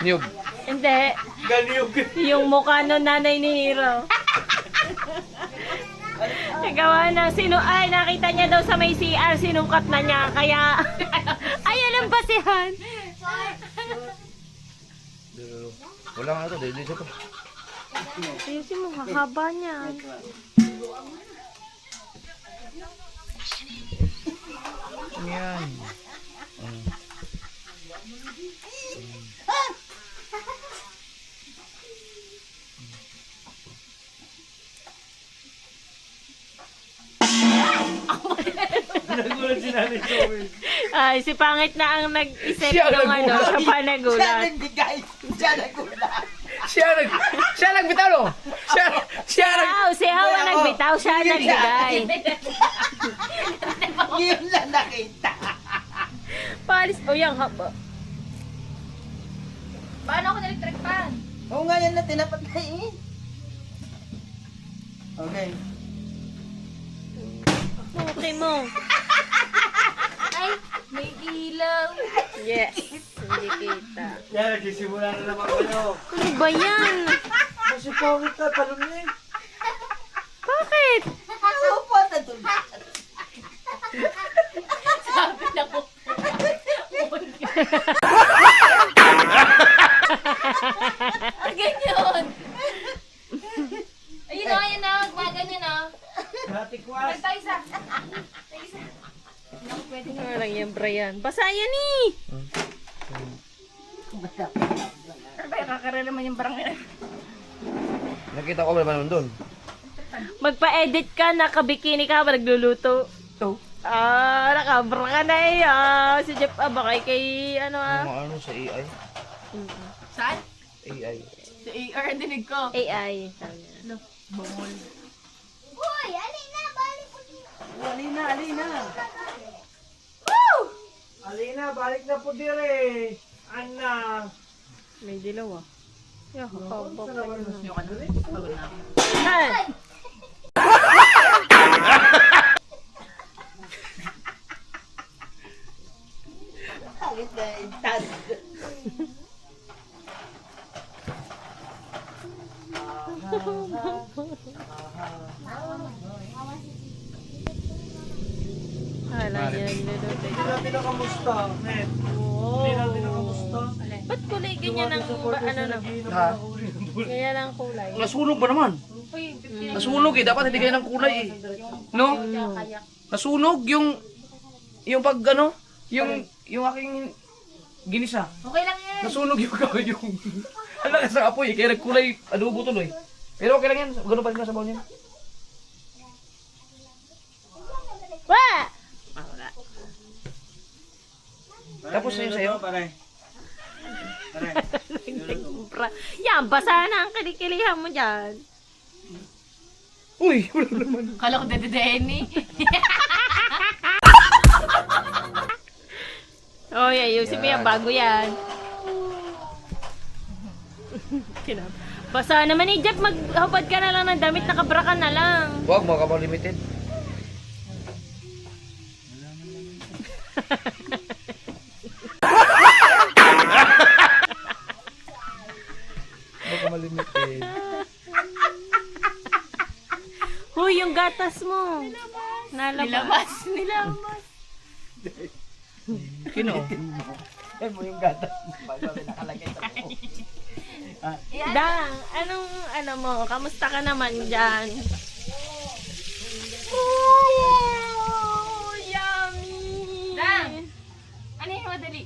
[SPEAKER 3] Niyog.
[SPEAKER 6] Hindi.
[SPEAKER 1] Ganiyog.
[SPEAKER 6] Yung mukha ng nanay ni Hiro. Nagawa na, ay, nakita niya daw sa may CR, sinukat na niya, kaya, ayan ang basihan.
[SPEAKER 3] Wala nga ito, dahil ito.
[SPEAKER 6] Ayusin mo, hahaba niya.
[SPEAKER 3] Yan.
[SPEAKER 1] Nagulat si Nanay Joey.
[SPEAKER 6] Ay, si Pangit na ang nag-isip
[SPEAKER 3] Siya
[SPEAKER 6] ng ano,
[SPEAKER 3] nagulat.
[SPEAKER 6] siya pa
[SPEAKER 1] Siya
[SPEAKER 6] nagulat.
[SPEAKER 1] nagbigay. Siya nagulat.
[SPEAKER 3] Siya nagbitaw, no? Siya
[SPEAKER 6] Si Hawa nagbitaw, siya nagbigay.
[SPEAKER 1] Yun lang nakita.
[SPEAKER 6] Palis, o yung haba.
[SPEAKER 4] Paano ako na-electric fan?
[SPEAKER 1] Oo nga yan na, tinapat na eh. Okay.
[SPEAKER 6] Okay mo.
[SPEAKER 4] Ay, may ilaw.
[SPEAKER 6] Yes, hindi kita.
[SPEAKER 1] Yan, nagsisimula na naman kayo.
[SPEAKER 6] Ano ba yan?
[SPEAKER 1] Kasi pangit ka, talunin.
[SPEAKER 6] Bakit?
[SPEAKER 1] Upo na doon.
[SPEAKER 4] Sabi na ko. Ganyan. Ayun na, gumaganyan na.
[SPEAKER 1] Natikwas.
[SPEAKER 4] Tayo isa. Naku, pwede nga.
[SPEAKER 6] Parang yan, Brian. Basa yan eh!
[SPEAKER 4] Ay, kakarera naman yung barang nila.
[SPEAKER 3] Nakita ko ba naman doon?
[SPEAKER 6] Magpa-edit ka, nakabikini ka ba nagluluto?
[SPEAKER 3] Ito.
[SPEAKER 6] Nakabra ka na eh. Si Jeff, baka kay ano
[SPEAKER 3] Ano sa AI?
[SPEAKER 4] Saan?
[SPEAKER 3] AI.
[SPEAKER 4] Sa AR, dinig ko.
[SPEAKER 6] AI. Sabi niya.
[SPEAKER 4] Bungol.
[SPEAKER 1] Alina, Alina. Alina, balik na po dire. Ana.
[SPEAKER 6] May dilaw ah. Yeah, haba pa yun.
[SPEAKER 4] Yung ano? Pagod na ako.
[SPEAKER 6] Saan?
[SPEAKER 1] Pangit na intan.
[SPEAKER 6] Hala niya nagluluto.
[SPEAKER 1] Hindi natin nakamusta, Net. Hindi natin nakamusta.
[SPEAKER 6] Ba't kulay ganyan ang ano na?
[SPEAKER 3] Ha?
[SPEAKER 6] Ganyan ang kulay.
[SPEAKER 3] Nasunog ba naman?
[SPEAKER 4] Uy, 50
[SPEAKER 3] Nasunog eh. Dapat hindi kayo ng kulay eh. No?
[SPEAKER 4] kayak.
[SPEAKER 3] Nasunog yung pag ano, yung aking ginisa.
[SPEAKER 4] Okay lang yan.
[SPEAKER 3] Nasunog yung ang lakas ng apoy eh. Kaya nagkulay adobo tuloy. Pero okay lang yan. Ganun pa rin sa sabaw niya.
[SPEAKER 6] Wah!
[SPEAKER 3] Tapos na yun sa'yo.
[SPEAKER 6] Yan, basa na ang kilikilihan mo dyan.
[SPEAKER 3] Uy! Wala naman.
[SPEAKER 4] Kala ko dededehin eh.
[SPEAKER 6] Oh, ayusin mo yan, bago yan. Basa naman eh, Jeff, maghubad ka na lang ng damit, nakabra ka na lang.
[SPEAKER 3] Huwag mo ka mo limited. Huwag ka malimited.
[SPEAKER 6] Huy, yung gatas mo. Nalabas.
[SPEAKER 4] Nilabas.
[SPEAKER 3] Kino?
[SPEAKER 1] Yan mo yung gata. Sabi nakalagay sa buko.
[SPEAKER 6] Dang, ano mo, kamusta ka naman dyan? Oh, yummy!
[SPEAKER 4] Dang! Ano yung madali?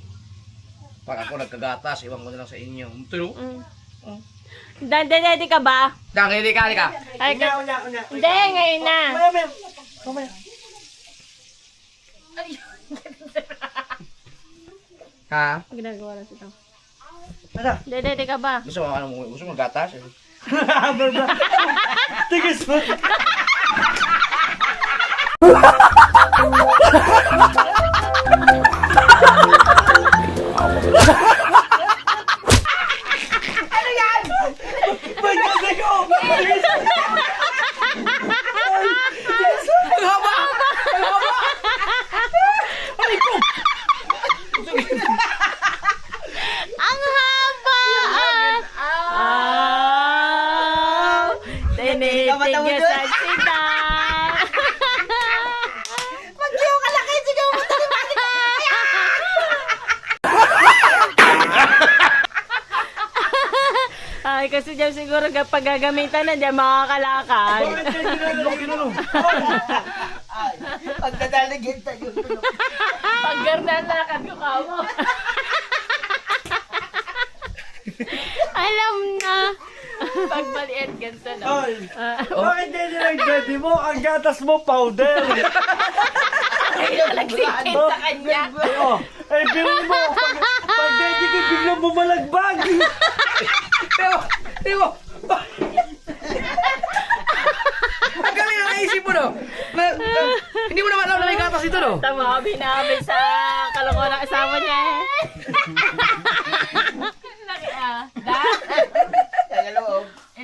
[SPEAKER 3] Pag ako nagkagatas, iwan ko na lang sa inyo. Tulo?
[SPEAKER 6] Dede ka ba?
[SPEAKER 3] Dang, hindi ka.
[SPEAKER 6] Ay, hindi, ngayon na.
[SPEAKER 3] Ha?
[SPEAKER 6] Ginagawa na ito.
[SPEAKER 1] Ano?
[SPEAKER 6] Dede ka ba?
[SPEAKER 3] Gusto mo gatas?
[SPEAKER 1] Tigis mo. May gabi ko!
[SPEAKER 6] Ang haba! Tinitigil sa sita.
[SPEAKER 1] Mag-iyo ka lang kayo! Sigaw mo tayo!
[SPEAKER 6] Ay, kasi dyan siguro kapag gagamitan na dyan makakalakad.
[SPEAKER 1] Ay, pagkadaligin tayo.
[SPEAKER 4] Pag garnalakad ko ka mo.
[SPEAKER 6] Alam na.
[SPEAKER 4] Pag maliit, ganito na.
[SPEAKER 1] Ay, bakit hindi lang daddy mo? Ang gatas mo, powder.
[SPEAKER 4] Nagsikin sa kanya.
[SPEAKER 1] Oo. Eh, bilhin mo. Pag daddy ko, biglang bumalagbag.
[SPEAKER 3] Timo! Ang galing ang naisip mo, no? Hindi mo naman alam na may gatas ito, no?
[SPEAKER 6] Tama, binabi sa kalokohan ng asawa niya.
[SPEAKER 4] Laki ah. Dang?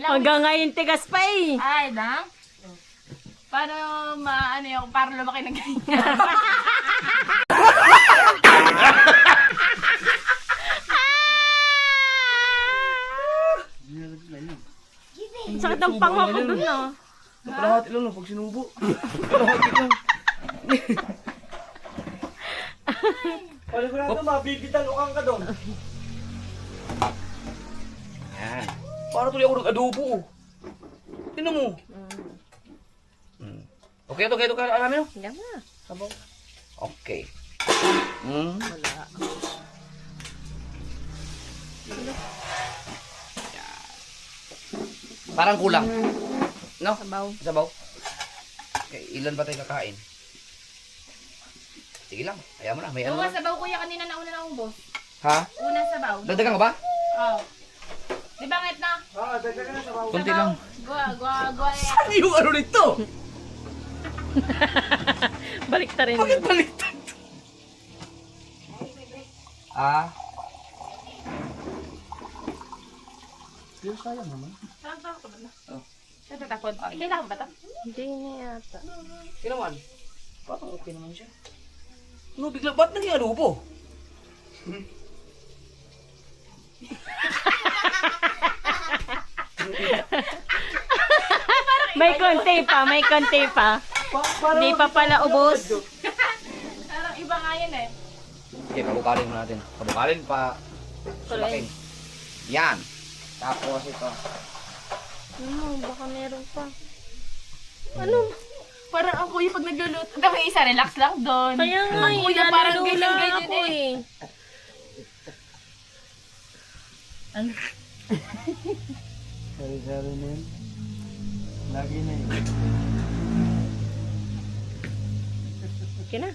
[SPEAKER 6] Hanggang ngayon tigas pa eh.
[SPEAKER 4] Ay, Dang? Paano maano yung para lumaki ng ganyan?
[SPEAKER 6] Sakit ng pangwa ko dun, no?
[SPEAKER 3] Kalahati lang, no? Pag sinubo. Kalahati lang.
[SPEAKER 1] Panigurado, mabibitan-ukan ka doon.
[SPEAKER 3] Yan. Para tuloy ako nag-adobo, oh. Tingnan mo. Okay, ito ka, alam mo?
[SPEAKER 6] Hanggang na.
[SPEAKER 3] Okay. Parang kulang. No? Sabaw. Okay, ilan ba tayo kakain? Sige lang, ayaw mo na. May ano
[SPEAKER 4] Unang
[SPEAKER 3] lang.
[SPEAKER 4] sabaw kuya kanina na una boss.
[SPEAKER 3] Ha?
[SPEAKER 4] Unang sabaw.
[SPEAKER 3] Dagdagan ka ba?
[SPEAKER 4] Oh. Di ba ngit na?
[SPEAKER 1] Dagdagan na sa bawang.
[SPEAKER 3] Kunti lang.
[SPEAKER 4] Gwa.
[SPEAKER 3] Ano yung ano nito?
[SPEAKER 6] Balik ta rin.
[SPEAKER 3] Bakit baliktad? Pero sayang naman.
[SPEAKER 4] Tama ko ba na? Natatakot. Kailangan ba ito?
[SPEAKER 6] Hindi na yata.
[SPEAKER 3] Kinaman? Parang okay naman siya. Ano, bigla, ba't naging adobo?
[SPEAKER 6] May konti pa. Hindi pa pala ubos.
[SPEAKER 4] Parang iba nga yan eh.
[SPEAKER 3] Okay, pabukalin mo natin. Pabukalin pa. Sulakin. Yan. Tapos ito.
[SPEAKER 6] Baka meron pa.
[SPEAKER 4] Parang ang kuya pag nagluluto. Ito may isa, relax lang doon.
[SPEAKER 6] Kaya nga
[SPEAKER 4] Ang
[SPEAKER 6] eh,
[SPEAKER 4] kuya parang
[SPEAKER 6] nalulula
[SPEAKER 4] ganyan-ganyan
[SPEAKER 6] ako eh.
[SPEAKER 1] Sari-sari na yun. Lagi na yun.
[SPEAKER 6] Okay na.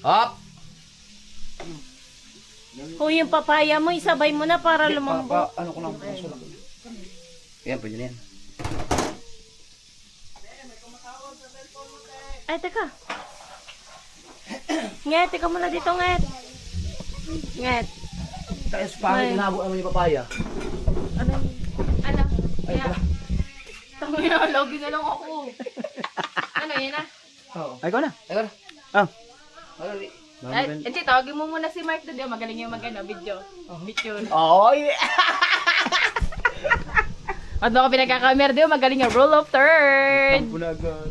[SPEAKER 3] Hop!
[SPEAKER 6] Kung yung papaya mo, isabay mo na para lumambot.
[SPEAKER 3] Ano ko lang, kaso lang. Yan, pwede na yan.
[SPEAKER 6] Ay, teka. Nget, teka muna dito, Nget. Nget.
[SPEAKER 3] Kaya sa pangit, hinabot naman yung papaya.
[SPEAKER 6] Ano?
[SPEAKER 3] Ay, pala.
[SPEAKER 4] Tango na, login na lang ako. Ano, yan na?
[SPEAKER 3] Oo.
[SPEAKER 1] Ay, ko na.
[SPEAKER 3] Ay, wala.
[SPEAKER 1] Ah.
[SPEAKER 3] Wala.
[SPEAKER 4] Hindi, tawagin mo muna si Mark doon. Magaling yung video. Video.
[SPEAKER 1] Oy!
[SPEAKER 4] At ako pinagkakamer doon, magaling yung roll of third.
[SPEAKER 1] Tampo na agad.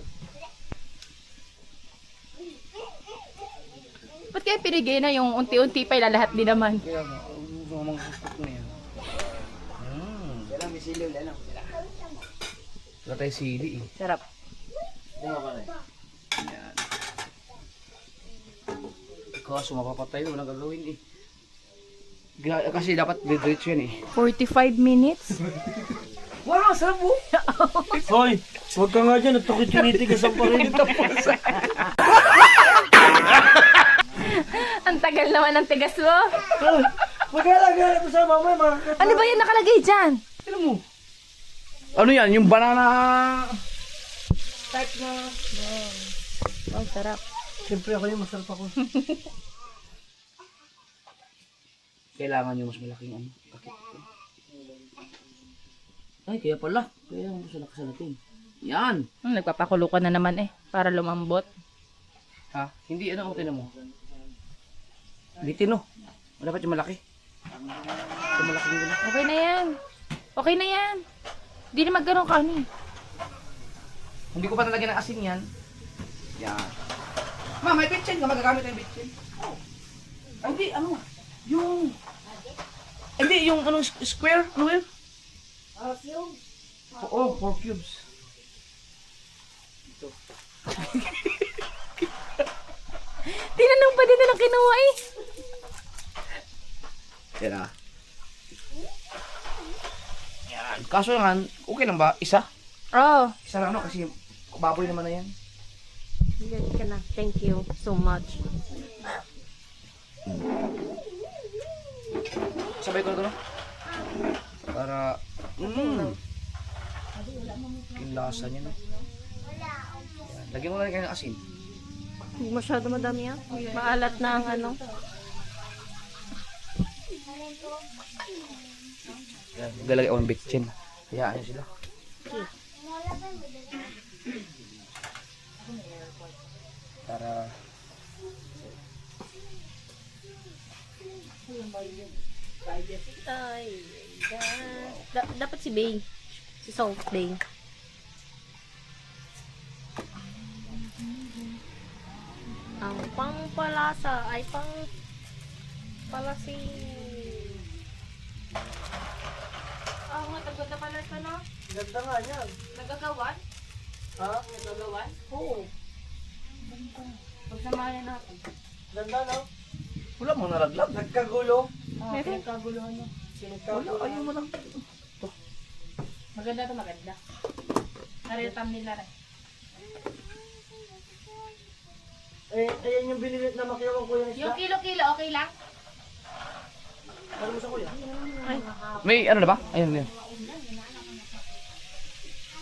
[SPEAKER 4] Ba't kaya pinigay na yung unti-unti pa ilalahat din naman?
[SPEAKER 3] Kaya mo, gusto mo mag-cook na yan.
[SPEAKER 1] Kailan may siliw, lang.
[SPEAKER 3] Wala tayo sili eh.
[SPEAKER 4] Sarap.
[SPEAKER 3] Yan. Kaso mapapatay, walang gagawin eh. Kasi dapat diretso yan eh.
[SPEAKER 4] 45 minutes?
[SPEAKER 3] Wow, sarap po!
[SPEAKER 1] Hoy! Huwag ka nga dyan. Natukit-tinitigas ang parin.
[SPEAKER 4] Ang tagal naman ng tigas mo.
[SPEAKER 1] Mag-alagala mo sa mamay, mga
[SPEAKER 4] Ano ba yan nakalagay dyan?
[SPEAKER 3] Tignan mo. Ano yan? Yung banana type na...
[SPEAKER 4] Ang sarap.
[SPEAKER 1] Siyempre ako yung masarap ako.
[SPEAKER 3] Kailangan yung mas malaking ano. Ay, kaya pala. Kaya mo sa lakas natin. Yan!
[SPEAKER 4] Nagpapakulo ka na naman eh. Para lumambot.
[SPEAKER 3] Ha? Hindi, ano ako tinan mo? Bitin no. Dapat yung malaki. Yung malaki din na.
[SPEAKER 4] Okay na yan. Okay na yan. Hindi na magganong ka ano eh.
[SPEAKER 3] Hindi ko pa talagyan ng asin yan. Yan. Ma, may bitchin ka. Magagamit ng bitchin. Oh. Ay, hindi, ano? Yung... Hindi, yung ano, square? Ano yun?
[SPEAKER 1] Cubes?
[SPEAKER 3] Oo, 4 cubes.
[SPEAKER 4] Tinanong pa din nilang kinuha eh.
[SPEAKER 3] Yan ah. Yan. Kaso nga, okay lang ba? Isa?
[SPEAKER 4] Oh.
[SPEAKER 3] Isa lang ano, kasi baboy naman na yan.
[SPEAKER 6] Good ka na. Thank you so much.
[SPEAKER 3] Sabay ko na ito no? Para... Yung lasa niya no? Yan. Lagyan mo na rin kayo ng asin.
[SPEAKER 6] Hindi masyado madami yan. Maalat na ang ano.
[SPEAKER 3] Yan. Galagay ako ng bitchin. Hayaan niyo sila. Para...
[SPEAKER 6] Ay, dapat si Bay. Si Salt Bay. Ang pangpalasa ay palasi.
[SPEAKER 4] Oh, matagod na pala ito no?
[SPEAKER 1] Ganda nga yan.
[SPEAKER 4] Nagagawan?
[SPEAKER 1] Ha?
[SPEAKER 4] Nagagawan?
[SPEAKER 1] Oo.
[SPEAKER 4] Pagsamahan natin.
[SPEAKER 1] Ganda, no?
[SPEAKER 3] Wala mo nalaglag.
[SPEAKER 1] Nagkagulo.
[SPEAKER 4] Meron. Kaguluhan mo.
[SPEAKER 3] Wala, ayaw mo lang.
[SPEAKER 4] Maganda to maganda. Naritam nila rin.
[SPEAKER 1] Ayan yung binilit na makiawang ko yung
[SPEAKER 4] Yung
[SPEAKER 1] isda.
[SPEAKER 4] kilo-kilo, okay lang?
[SPEAKER 1] Ano mo sa kuya?
[SPEAKER 3] May ano na ba? Ayun yan.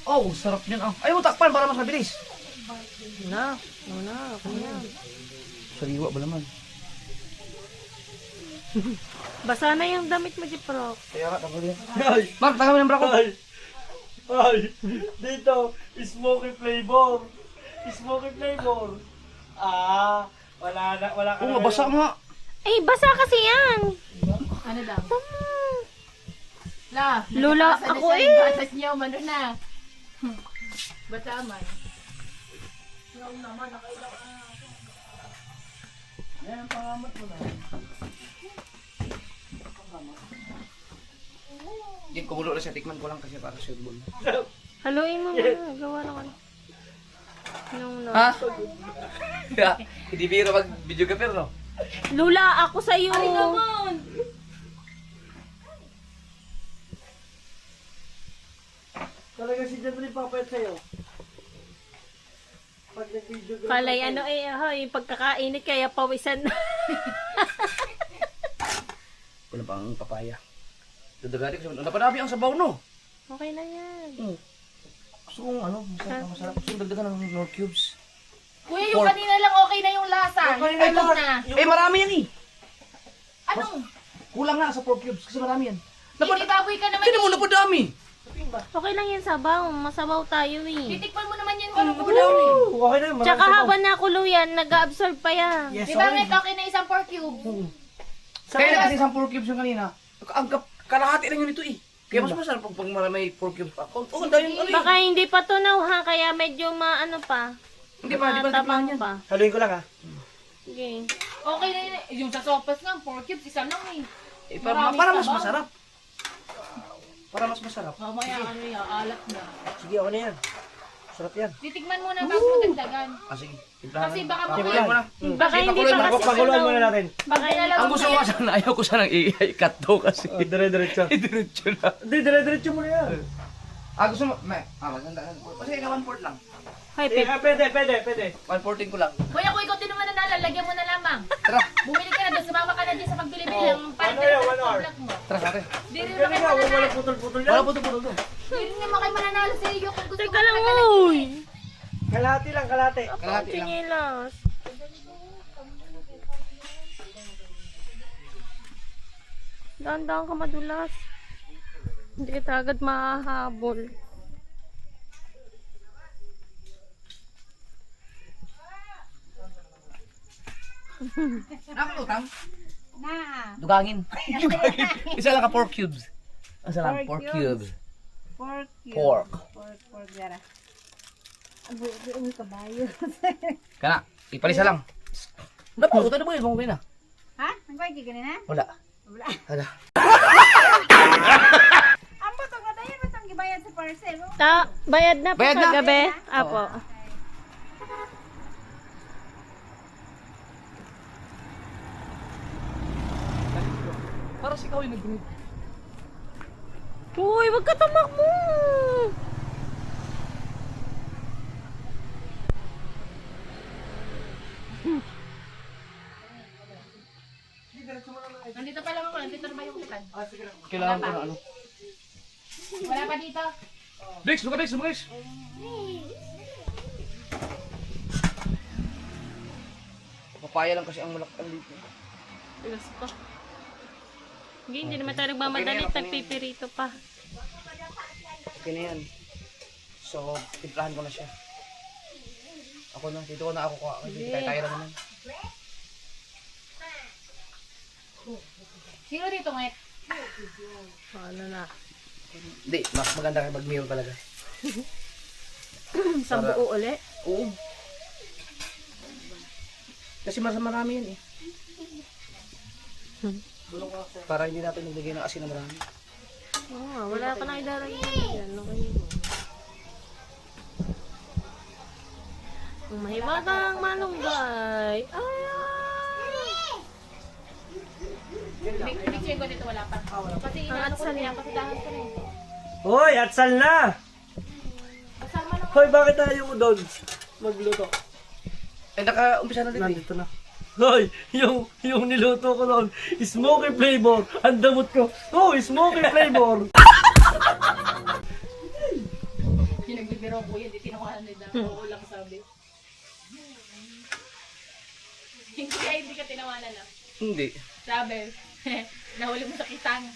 [SPEAKER 3] Oh, sarap niyan ah. Ayaw mo takpan para mas mabilis.
[SPEAKER 6] Na. Okay na.
[SPEAKER 3] Sariwa ba naman?
[SPEAKER 6] Basa na yung damit mo, Jiprok.
[SPEAKER 3] Kaya nga, takpan yan.
[SPEAKER 1] Ay!
[SPEAKER 3] Mark, taga mo ng brako.
[SPEAKER 1] Ay! Ay! Dito, smoky flavor. Smoky flavor. Ah, wala na, wala ka
[SPEAKER 3] Oo, mabasa nga.
[SPEAKER 6] Eh, basa kasi yan.
[SPEAKER 4] Ano daw? La,
[SPEAKER 6] Lula,
[SPEAKER 4] nakapasa na
[SPEAKER 6] ako
[SPEAKER 4] siya,
[SPEAKER 6] eh.
[SPEAKER 4] yung batas niya, umano na. Bata man.
[SPEAKER 1] Yan, pangamat mo na.
[SPEAKER 3] Yan, kumulo na siya. Tikman ko lang kasi para suitable.
[SPEAKER 6] Haluin mo muna. Gawa ng ano. Yung no.
[SPEAKER 3] Ha? Yeah, hindi biro mag-video ka pero, no?
[SPEAKER 6] Lula, ako sa'yo.
[SPEAKER 4] Ay naman!
[SPEAKER 1] Talaga si Jeffrey papayat sa'yo. Pag nag-video ka.
[SPEAKER 6] Kalay, ano hoy, pagkakainit kaya pawisan na.
[SPEAKER 3] Wala pang papaya. Dudagati ko sa napadami ang sabaw, no?
[SPEAKER 6] Okay na yan.
[SPEAKER 3] Gusto kong ano, masarap. Gusto kong dagdagan ng Knorr cubes.
[SPEAKER 4] Kuya, yung kanina lang okay na yung lasa.
[SPEAKER 1] Okay
[SPEAKER 4] Yung
[SPEAKER 1] na
[SPEAKER 4] ano
[SPEAKER 1] lang.
[SPEAKER 4] na.
[SPEAKER 3] Eh, marami yan eh.
[SPEAKER 4] Anong?
[SPEAKER 3] Kulang na sa 4 cubes kasi marami yan.
[SPEAKER 4] Hindi baboy ka naman.
[SPEAKER 3] Tignan mo, napadami.
[SPEAKER 6] Okay lang yan sabaw. Masabaw tayo eh.
[SPEAKER 4] Titikman mo naman yan kung ano
[SPEAKER 3] Napadami.
[SPEAKER 1] Okay na yun. marami
[SPEAKER 6] Tsaka
[SPEAKER 1] sabaw.
[SPEAKER 6] habang nakulo yan, nag-absorb pa yan.
[SPEAKER 1] Yes,
[SPEAKER 4] Di ba
[SPEAKER 1] okay.
[SPEAKER 4] nga okay na isang 4 cube?
[SPEAKER 3] Kaya na kasi isang 4 cubes yung kanina. Ang kalahati lang yun ito eh. Kaya mas masarap pag may 4 cubes pa. Oh, dahil ano eh.
[SPEAKER 6] Baka hindi pa tunaw ha, kaya medyo maano pa.
[SPEAKER 3] Hindi pa
[SPEAKER 6] Matabang
[SPEAKER 3] yan.
[SPEAKER 6] pa.
[SPEAKER 1] Haluin ko lang ha.
[SPEAKER 6] Sige.
[SPEAKER 4] Okay na yun. Yung sa sopas nga, 4 cubes, isa lang eh.
[SPEAKER 3] Eh,
[SPEAKER 4] Marami
[SPEAKER 3] para mas
[SPEAKER 4] sabaw.
[SPEAKER 3] masarap. Para mas masarap.
[SPEAKER 4] Mamaya ano yan, alat na.
[SPEAKER 1] Sige, okay na yan. Sarap yan.
[SPEAKER 4] Titikman mo na bago magdagdagan.
[SPEAKER 3] Ah, sige.
[SPEAKER 4] Kasi baka
[SPEAKER 3] Pakuloy mo na.
[SPEAKER 6] Baka hindi pa kasi
[SPEAKER 1] Paguluan
[SPEAKER 6] tunaw.
[SPEAKER 1] muna natin.
[SPEAKER 6] Baka
[SPEAKER 3] Ang gusto ko sana, ayaw ko sanang i-cut to kasi.
[SPEAKER 1] Dire-diretso.
[SPEAKER 3] Diretso na.
[SPEAKER 1] Hindi, dire-diretso mo na yan.
[SPEAKER 3] Gusto mo, maganda. Kasi ika 1/4 lang.
[SPEAKER 6] Hi,
[SPEAKER 1] Eh,
[SPEAKER 6] Pip.
[SPEAKER 1] pwede.
[SPEAKER 3] 1/4 ko lang.
[SPEAKER 4] Kuya, kung ikaw din naman na nalalagyan mo na lamang.
[SPEAKER 3] Tara,
[SPEAKER 4] Bumili ka na doon, sumama ka na din sa pagbili-bili ng
[SPEAKER 1] Ano yan, 1 hour?
[SPEAKER 4] vlog mo.
[SPEAKER 3] tara ate.
[SPEAKER 4] Di rin
[SPEAKER 1] Ganun
[SPEAKER 4] naman
[SPEAKER 1] nga,
[SPEAKER 4] kayo
[SPEAKER 1] wala
[SPEAKER 4] mananalo.
[SPEAKER 1] putol-putol
[SPEAKER 3] Wala
[SPEAKER 1] yan.
[SPEAKER 3] po ito to.
[SPEAKER 4] Di rin naman kayo mananalo sa iyo kung gusto
[SPEAKER 6] Teka
[SPEAKER 4] mo
[SPEAKER 6] lang,
[SPEAKER 4] talaga.
[SPEAKER 6] uy.
[SPEAKER 1] Kalahati lang, kalahati.
[SPEAKER 3] Kalahati lang.
[SPEAKER 6] Chinilas. Dahan-dahan ka madulas. Hindi kita agad mahahabol.
[SPEAKER 3] Nakakutang? Dugangin. Dugangin. Isa lang ka 4 cubes. Isa lang, 4 cubes. Pork. Kana, ipalisa lang. Napakutan na ba yun? Okay na.
[SPEAKER 2] Ha? Nagwagi ka na?
[SPEAKER 3] Wala. Wala.
[SPEAKER 2] Ang bato nga tayo, matang gibayad sa parcel. Oh.
[SPEAKER 6] Bayad na po
[SPEAKER 3] Bayad na?
[SPEAKER 6] kagabi. Apo.
[SPEAKER 3] Para si ikaw yung nag-breed.
[SPEAKER 6] Uy, wag ka tumakbo.
[SPEAKER 4] Nandito pa lang ako, nandito na ba yung utan?
[SPEAKER 3] Kailangan ko na ano.
[SPEAKER 4] Wala pa dito.
[SPEAKER 3] Bricks, Bricks. Papaya lang kasi ang malakal dito.
[SPEAKER 6] Ayos pa. Hindi naman tayo nagmamadali. Nagpipirito pa.
[SPEAKER 3] Okay na yan. So, timplahan ko na siya. Ako na, dito ko na ako kuha. Kasi tayo lang naman.
[SPEAKER 4] Sino dito ngayon?
[SPEAKER 6] Ano na.
[SPEAKER 3] Hindi, mas maganda kayo mag-meal talaga.
[SPEAKER 6] Isang buo uli.
[SPEAKER 3] Oo. Kasi mas marami yan eh. Para hindi natin naglagay ng asin na marami.
[SPEAKER 6] Oo, wala ka na idaragay yan. Okay mo. Ang mahiwagang malunggay. Ay!
[SPEAKER 4] Picture ko dito wala pa. Kasi inaano ko na pasadahan ko na eh.
[SPEAKER 1] Hoy, atsal na!
[SPEAKER 4] Kasama lang.
[SPEAKER 1] Hoy, bakit ayaw mo doon magluto?
[SPEAKER 3] Eh, naka-umpisa na dito eh.
[SPEAKER 1] Nandito na. Hoy, yung niluto ko noon, smoky flavor. Ang damot ko. Oh, smoky flavor.
[SPEAKER 4] Yung nagbibiro ko yun, di tinawanan nila. Oo lang sabi. Hindi ka tinawanan na.
[SPEAKER 3] Hindi.
[SPEAKER 4] Sabi, nahuli mo sa kitang.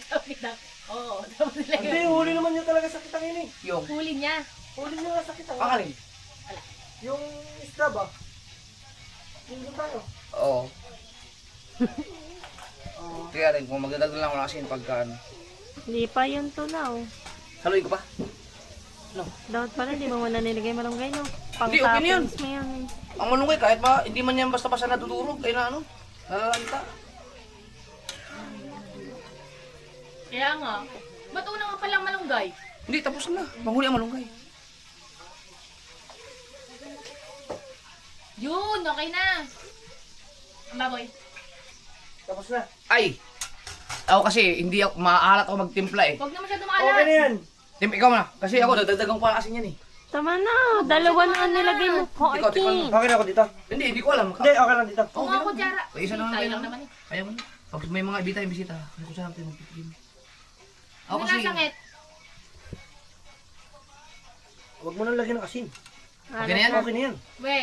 [SPEAKER 4] Sabi na, oo. Tapos nila
[SPEAKER 1] Hindi, huli naman yun talaga sa kitang ini.
[SPEAKER 3] Yung,
[SPEAKER 4] huli niya.
[SPEAKER 1] Huli nyo nga sa kitang.
[SPEAKER 3] pangaling.
[SPEAKER 1] Yung isda ba? Yung doon tayo.
[SPEAKER 3] Oo. Kaya rin, kung magdadagdag lang ako ng asin pagka ano.
[SPEAKER 6] Hindi pa yun tunaw.
[SPEAKER 3] Haluin ko pa.
[SPEAKER 6] Dapat pala, hindi mo muna nilagay malunggay, no? Pang
[SPEAKER 3] Hindi, okay na yun.
[SPEAKER 6] toppings mo yan.
[SPEAKER 3] Ang manungay, kahit ba, hindi man yan basta-basta natutulog, kaya na ano, nalalanta.
[SPEAKER 4] Kaya nga. Ba't una nga palang malunggay?
[SPEAKER 3] Hindi, tapos na. Panghuli ang malunggay.
[SPEAKER 4] Yun, okay na. Ang baboy.
[SPEAKER 1] Tapos na.
[SPEAKER 3] Ay! Ako kasi, hindi ako, maalat ako magtimpla eh.
[SPEAKER 4] Huwag na masyado
[SPEAKER 1] Okay
[SPEAKER 4] maalat.
[SPEAKER 1] na yan.
[SPEAKER 3] Ikaw na. Kasi ako, dadagdagan ko lang asin yan eh.
[SPEAKER 6] Tama na, dalawa na ang nilagay mo.
[SPEAKER 3] Ikaw, tikman mo.
[SPEAKER 1] Okay na ako dito.
[SPEAKER 3] Hindi ko alam.
[SPEAKER 1] Hindi, okay lang dito.
[SPEAKER 4] Kung ako kutsara.
[SPEAKER 3] Ay, isa na lang
[SPEAKER 4] Tayo
[SPEAKER 3] tayo
[SPEAKER 4] lang naman eh.
[SPEAKER 3] Ayaw mo na. Pag may mga ibita yung bisita, hindi ko saan tayo magpipigil. Ako
[SPEAKER 4] Ano
[SPEAKER 3] kasi,
[SPEAKER 4] nasangit?
[SPEAKER 1] Huwag mo nang lagyan ng asin.
[SPEAKER 3] okay na yan?
[SPEAKER 1] Okay na yan.
[SPEAKER 4] We.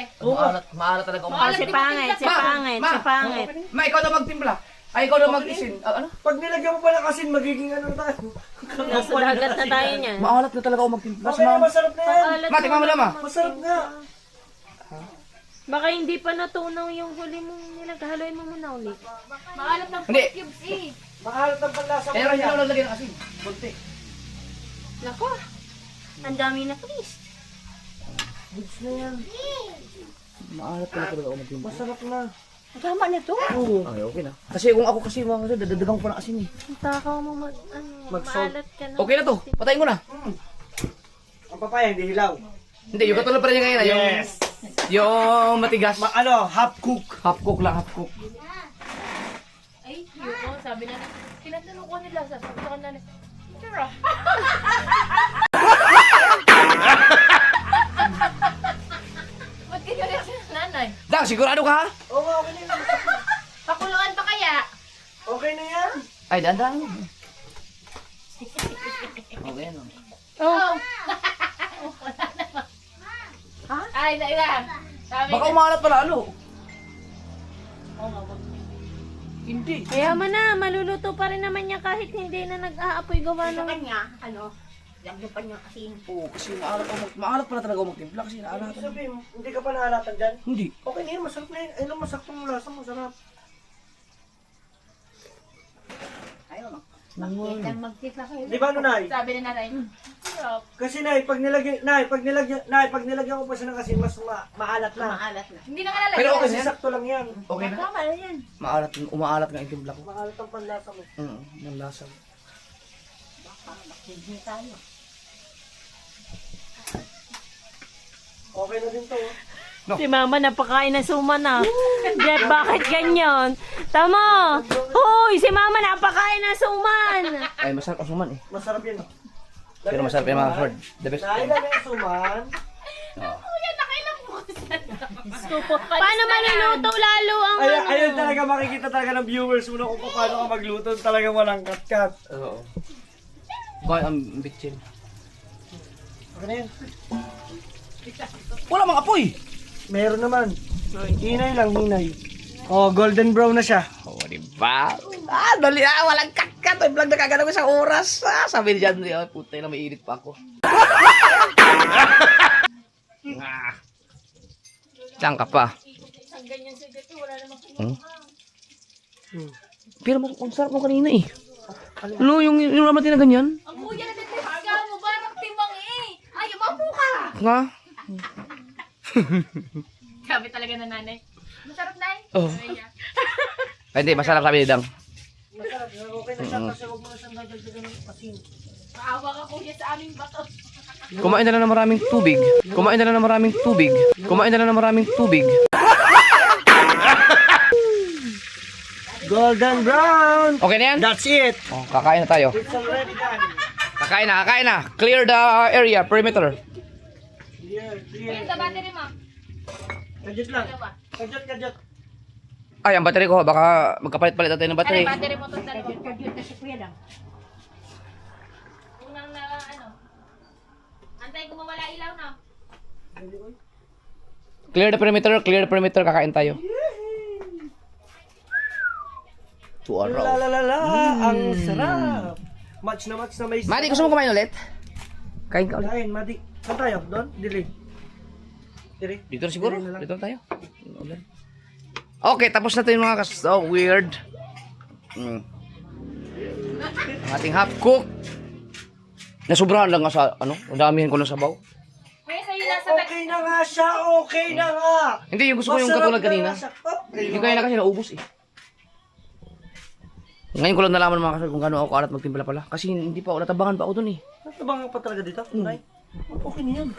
[SPEAKER 3] Maalat talaga ako.
[SPEAKER 4] Maalat.
[SPEAKER 6] Si pangit, si pangit, si pangit.
[SPEAKER 3] Ma, ikaw na magtimpla. Ay, ikaw na mag-isin. Ano?
[SPEAKER 1] Pag nilagyan mo pala ng asin, magiging ano tayo.
[SPEAKER 6] Nasa dagat na tayo niyan.
[SPEAKER 3] Maalat na talaga ako magtimpla.
[SPEAKER 1] Okay na, masarap na yan.
[SPEAKER 6] Alat
[SPEAKER 3] Ma, tikman mo na, ma.
[SPEAKER 1] Masarap nga.
[SPEAKER 6] Baka hindi pa natunaw yung huli mong nilagay. Haluin mo muna ulit.
[SPEAKER 4] Maalat ng
[SPEAKER 3] Hindi.
[SPEAKER 4] 4 cubes eh.
[SPEAKER 1] Makahalat ng panlasa mo
[SPEAKER 3] Kaya hindi
[SPEAKER 1] yan.
[SPEAKER 3] ako naglagay ng asin. Kunti.
[SPEAKER 6] Nako, ang dami na please.
[SPEAKER 1] Goods na yan.
[SPEAKER 3] Maalat talaga ako magtimpla.
[SPEAKER 1] Masarap na.
[SPEAKER 6] Tama na to.
[SPEAKER 1] Oo.
[SPEAKER 3] Ay, okay na. Kasi kung ako kasi, mga kasi, dadadagang ko pa ng asin eh.
[SPEAKER 6] Ang takaw mo
[SPEAKER 1] Mag-salt.
[SPEAKER 6] maalat ka na.
[SPEAKER 3] Okay na to. Patayin ko na.
[SPEAKER 1] Ang papaya, hindi hilaw.
[SPEAKER 3] Hindi, yung katulad pa rin niya ngayon.
[SPEAKER 1] Yes.
[SPEAKER 3] Yung matigas.
[SPEAKER 1] Half cook.
[SPEAKER 3] Half cook lang, half cook.
[SPEAKER 4] Ay, yun. Sabi na, tinatanong ko nila. Sabi ko kanila, tara. Ba't kayo reaction ng nanay?
[SPEAKER 3] Dang, sigurado ka ha?
[SPEAKER 1] Oo nga, okay na yan.
[SPEAKER 4] Pakuluan pa kaya?
[SPEAKER 1] Okay na yan.
[SPEAKER 3] Ay, dandang. Okay, no.
[SPEAKER 4] Oh. Ay, naila. Sabi
[SPEAKER 3] Baka
[SPEAKER 4] na.
[SPEAKER 3] umalat pa lalo. Hindi.
[SPEAKER 6] Kaya mo na, maluluto pa rin naman niya kahit hindi na nag-aapoy gawa ng...
[SPEAKER 3] Oo, kasi maalat pala talaga ako magtimpla kasi naalatan.
[SPEAKER 1] Sabi mo, hindi ka pa nahalatan dyan.
[SPEAKER 3] Hindi.
[SPEAKER 1] Okay na yan, masarap na yan. Ayun lang, masaktong lasa mo, sarap. Di ba ano, Nay?
[SPEAKER 4] Sabi ni nanay. Sarap.
[SPEAKER 1] Kasi Nay, pag nilagyan ko pa siya ng asin, mas maalat na.
[SPEAKER 4] Hindi na kalala.
[SPEAKER 3] Pero okay
[SPEAKER 1] Kasi
[SPEAKER 3] na yan.
[SPEAKER 1] sakto lang yan.
[SPEAKER 3] Okay na? Maalat, umaalat nga yung timpla ko.
[SPEAKER 1] Maalat ang panlasa mo.
[SPEAKER 3] Yung lasa.
[SPEAKER 1] Okay na din to.
[SPEAKER 6] Si mama napakain ng suman na. Jeff, bakit ganyan? Tama! Hoy, si mama napakain ng suman!
[SPEAKER 3] Ay, masarap ang suman eh.
[SPEAKER 1] Masarap yan.
[SPEAKER 3] Pero masarap yung mga sword. The best.
[SPEAKER 1] Nailagay yung suman.
[SPEAKER 6] Paano maluluto lalo ang ano?
[SPEAKER 1] Ayun talaga makikita talaga ng viewers mo na kung paano ka magluto. Talagang walang cut-cut.
[SPEAKER 3] Oo. Kaya ang bitchin.
[SPEAKER 1] Okay na yan.
[SPEAKER 3] Wala mga apoy!
[SPEAKER 1] Meron naman. Hinay lang, hinay. Oh, golden brown na siya.
[SPEAKER 3] Oo, diba? Dali walang kat-kat. Ay, vlog na kagano ko sa oras. Sabi ni Jan, putay na may init pa ako. Saan ka pa? Pero ang sarap mo kanina eh. Ano, yung ramen na ganyan?
[SPEAKER 4] Ang kuya na nagtesga mo, parang timang eh. Ay, umapo ka.
[SPEAKER 3] Nga?
[SPEAKER 4] Sabi talaga ng nanay. Masarap na eh.
[SPEAKER 3] Oh.
[SPEAKER 4] Sabi niya.
[SPEAKER 3] Ay, hindi, masarap sabi ni Dang.
[SPEAKER 1] Masarap. Okay na siya kasi huwag mo na siyang dadagdagan ng asin.
[SPEAKER 4] Maawa ka kuya sa aming bato.
[SPEAKER 3] Kumain na lang ng maraming tubig. Kumain na lang ng maraming tubig. Kumain na lang ng maraming tubig.
[SPEAKER 1] Golden brown!
[SPEAKER 3] Okay na yan?
[SPEAKER 1] That's it!
[SPEAKER 3] Oh, kakain na tayo.
[SPEAKER 1] It's already done.
[SPEAKER 3] Kakain na. Clear the area, perimeter.
[SPEAKER 1] Clear, clear.
[SPEAKER 4] Ayun, sa battery mo.
[SPEAKER 1] Kadyot lang. Kadyot.
[SPEAKER 3] Ay, ang battery ko, baka magkapalit-palit natin ng
[SPEAKER 4] Ano,
[SPEAKER 3] battery.
[SPEAKER 4] battery mo itong dalawa. Unang na, ano. Antayin ko mawala ilaw na.
[SPEAKER 3] Clear the perimeter, kakain tayo.
[SPEAKER 1] La
[SPEAKER 3] Tuaraw.
[SPEAKER 1] la la la, ang sarap. Match na may
[SPEAKER 3] Madi, gusto mo kumain ulit? Kain ka ulit.
[SPEAKER 1] Kain, Madi. Saan tayo? Doon? Dili.
[SPEAKER 3] Dito na siguro. Dito na tayo. Okay, tapos na tayo mga so weird. Ang ating half cook. Nasubrahan lang nga sa, ang damihan ko ng sabaw.
[SPEAKER 4] Kuya, sa'yo nasa
[SPEAKER 1] Okay na nga siya, okay na nga.
[SPEAKER 3] Hindi, yung gusto ko yung
[SPEAKER 1] Masarap
[SPEAKER 3] katulad
[SPEAKER 1] na
[SPEAKER 3] kanina.
[SPEAKER 1] nga siya. Oh,
[SPEAKER 3] Yung kaya na kasi naubos eh. Ngayon ko lang nalaman mga kasal kung gaano ako karat magtimpla pala. Kasi hindi pa ako, natabangan pa ako dun eh.
[SPEAKER 1] Natabang pa talaga dito, Nay. Okay na yan.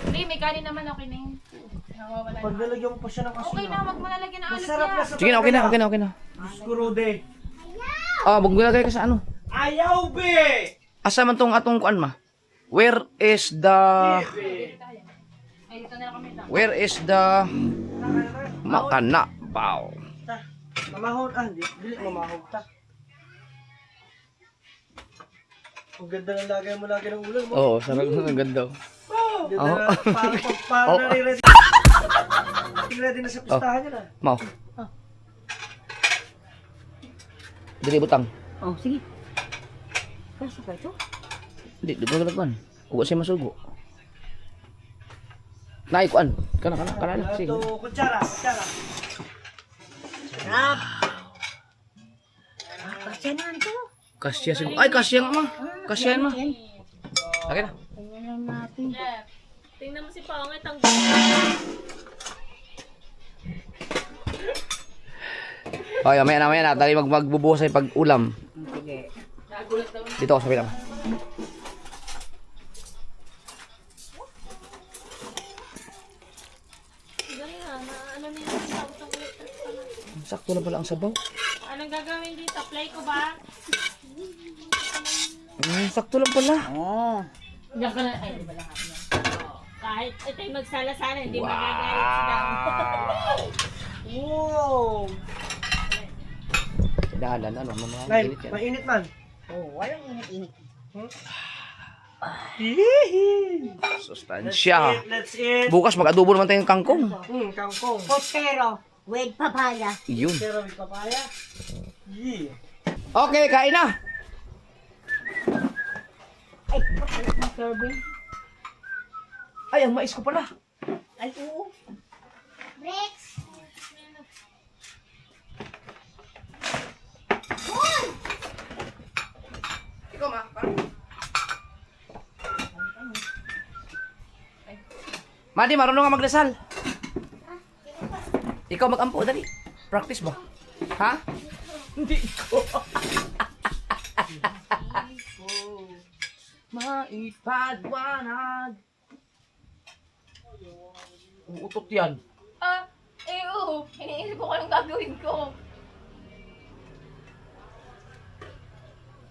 [SPEAKER 4] Hindi, may kanin naman okay na yun. Nawawala
[SPEAKER 1] Pag nalagyan mo pa siya ng asin.
[SPEAKER 4] Okay na, wag mo nalagyan ng alat
[SPEAKER 1] Masarap na
[SPEAKER 4] yan.
[SPEAKER 1] sa
[SPEAKER 3] Sige na, okay na, okay na, okay na.
[SPEAKER 1] Diyos ko, Rude.
[SPEAKER 3] Ah, wag mo lagay ka sa ano.
[SPEAKER 1] Ayaw, be!
[SPEAKER 3] Asa man tong atong kuan ma? Where is the
[SPEAKER 4] Ay, dito na lang kami ito.
[SPEAKER 3] Where is the makana bao?
[SPEAKER 1] Ta, mamahon. Dili mamahon ta. Ang ganda ng lagay mo lagi ng ulam mo.
[SPEAKER 3] Oo, sarap ng ganda.
[SPEAKER 1] Ganda
[SPEAKER 3] Oh.
[SPEAKER 1] na, parang nare-ready. Ready na sa pistahan niya na.
[SPEAKER 3] Mau. Dili butang.
[SPEAKER 5] Oh, sige. Kaso ka ito?
[SPEAKER 3] Di lagwan. Ugo siya masugo. Nay kuan. Kana lang. Sige.
[SPEAKER 1] Ito, kutsara.
[SPEAKER 5] Kasya na ito.
[SPEAKER 3] Kasya siguro. Ay, kasya nga ma. Kasya ma. Okay na.
[SPEAKER 5] Tingnan lang natin.
[SPEAKER 6] Jeff, tingnan mo si Pangit ang
[SPEAKER 3] Okay, mamaya na. Dali magbubuhos ay pag-ulam.
[SPEAKER 5] Sige.
[SPEAKER 3] Dito ako sa pila.
[SPEAKER 6] Dali na, ano na yung sauce ng electric pala.
[SPEAKER 3] Sakto na pala ang sabaw.
[SPEAKER 6] Anong gagawin dito? Play ko ba?
[SPEAKER 3] Sakto lang pala.
[SPEAKER 5] Oh.
[SPEAKER 4] Diyan ka na. Ay, di ba lahat yan?
[SPEAKER 6] Kahit ito'y magsala-sala, hindi magagalit sila.
[SPEAKER 1] Wow!
[SPEAKER 3] Dahalan, ano, mga
[SPEAKER 1] Nay,
[SPEAKER 3] init yan.
[SPEAKER 1] mainit man.
[SPEAKER 5] Oh, walang init-init.
[SPEAKER 1] Hihihi!
[SPEAKER 3] Sustansya.
[SPEAKER 1] Let's eat.
[SPEAKER 3] Bukas mag-adobo naman tayong kangkong.
[SPEAKER 1] Kangkong.
[SPEAKER 5] Pochero with papaya.
[SPEAKER 3] Yun.
[SPEAKER 1] Pero may papaya. Yeah.
[SPEAKER 3] Okay, kain na.
[SPEAKER 5] Ay, papalit ng serving.
[SPEAKER 3] Ay, ang mais ko pala.
[SPEAKER 5] Ay, oo.
[SPEAKER 3] Ikaw, ma. Parang. Madi, marunong ka magdasal. Ikaw mag-ampo, dali. Practice ba? Ha? Hindi ko. Maipagwanag. Uutot yan.
[SPEAKER 4] Ah, oo. Iniisip ko anong gagawin ko.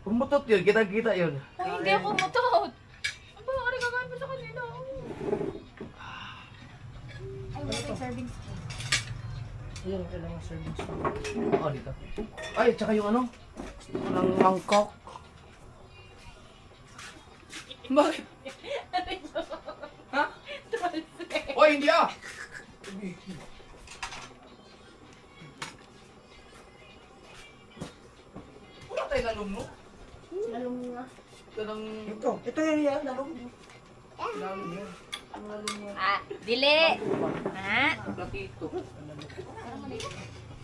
[SPEAKER 3] Umutot yun, kita-kita yun.
[SPEAKER 4] Uy, hindi ako mutot. Ano ba? Ano gagawin mo sa kanila? Ay, wala tayong serving spoon.
[SPEAKER 1] Ayun, kailangan serving spoon.
[SPEAKER 3] Oh, dito. Ay, tsaka yung ano? Gusto ko ng mangkok. Bakit? Ha? Oy, hindi ah! Wala tayo lalong, no?
[SPEAKER 5] Lalong nga.
[SPEAKER 3] Ito ng...
[SPEAKER 1] Ito yung yan. Lalong.
[SPEAKER 3] lalong yan.
[SPEAKER 4] Ah, dili. Ha?
[SPEAKER 3] Platito.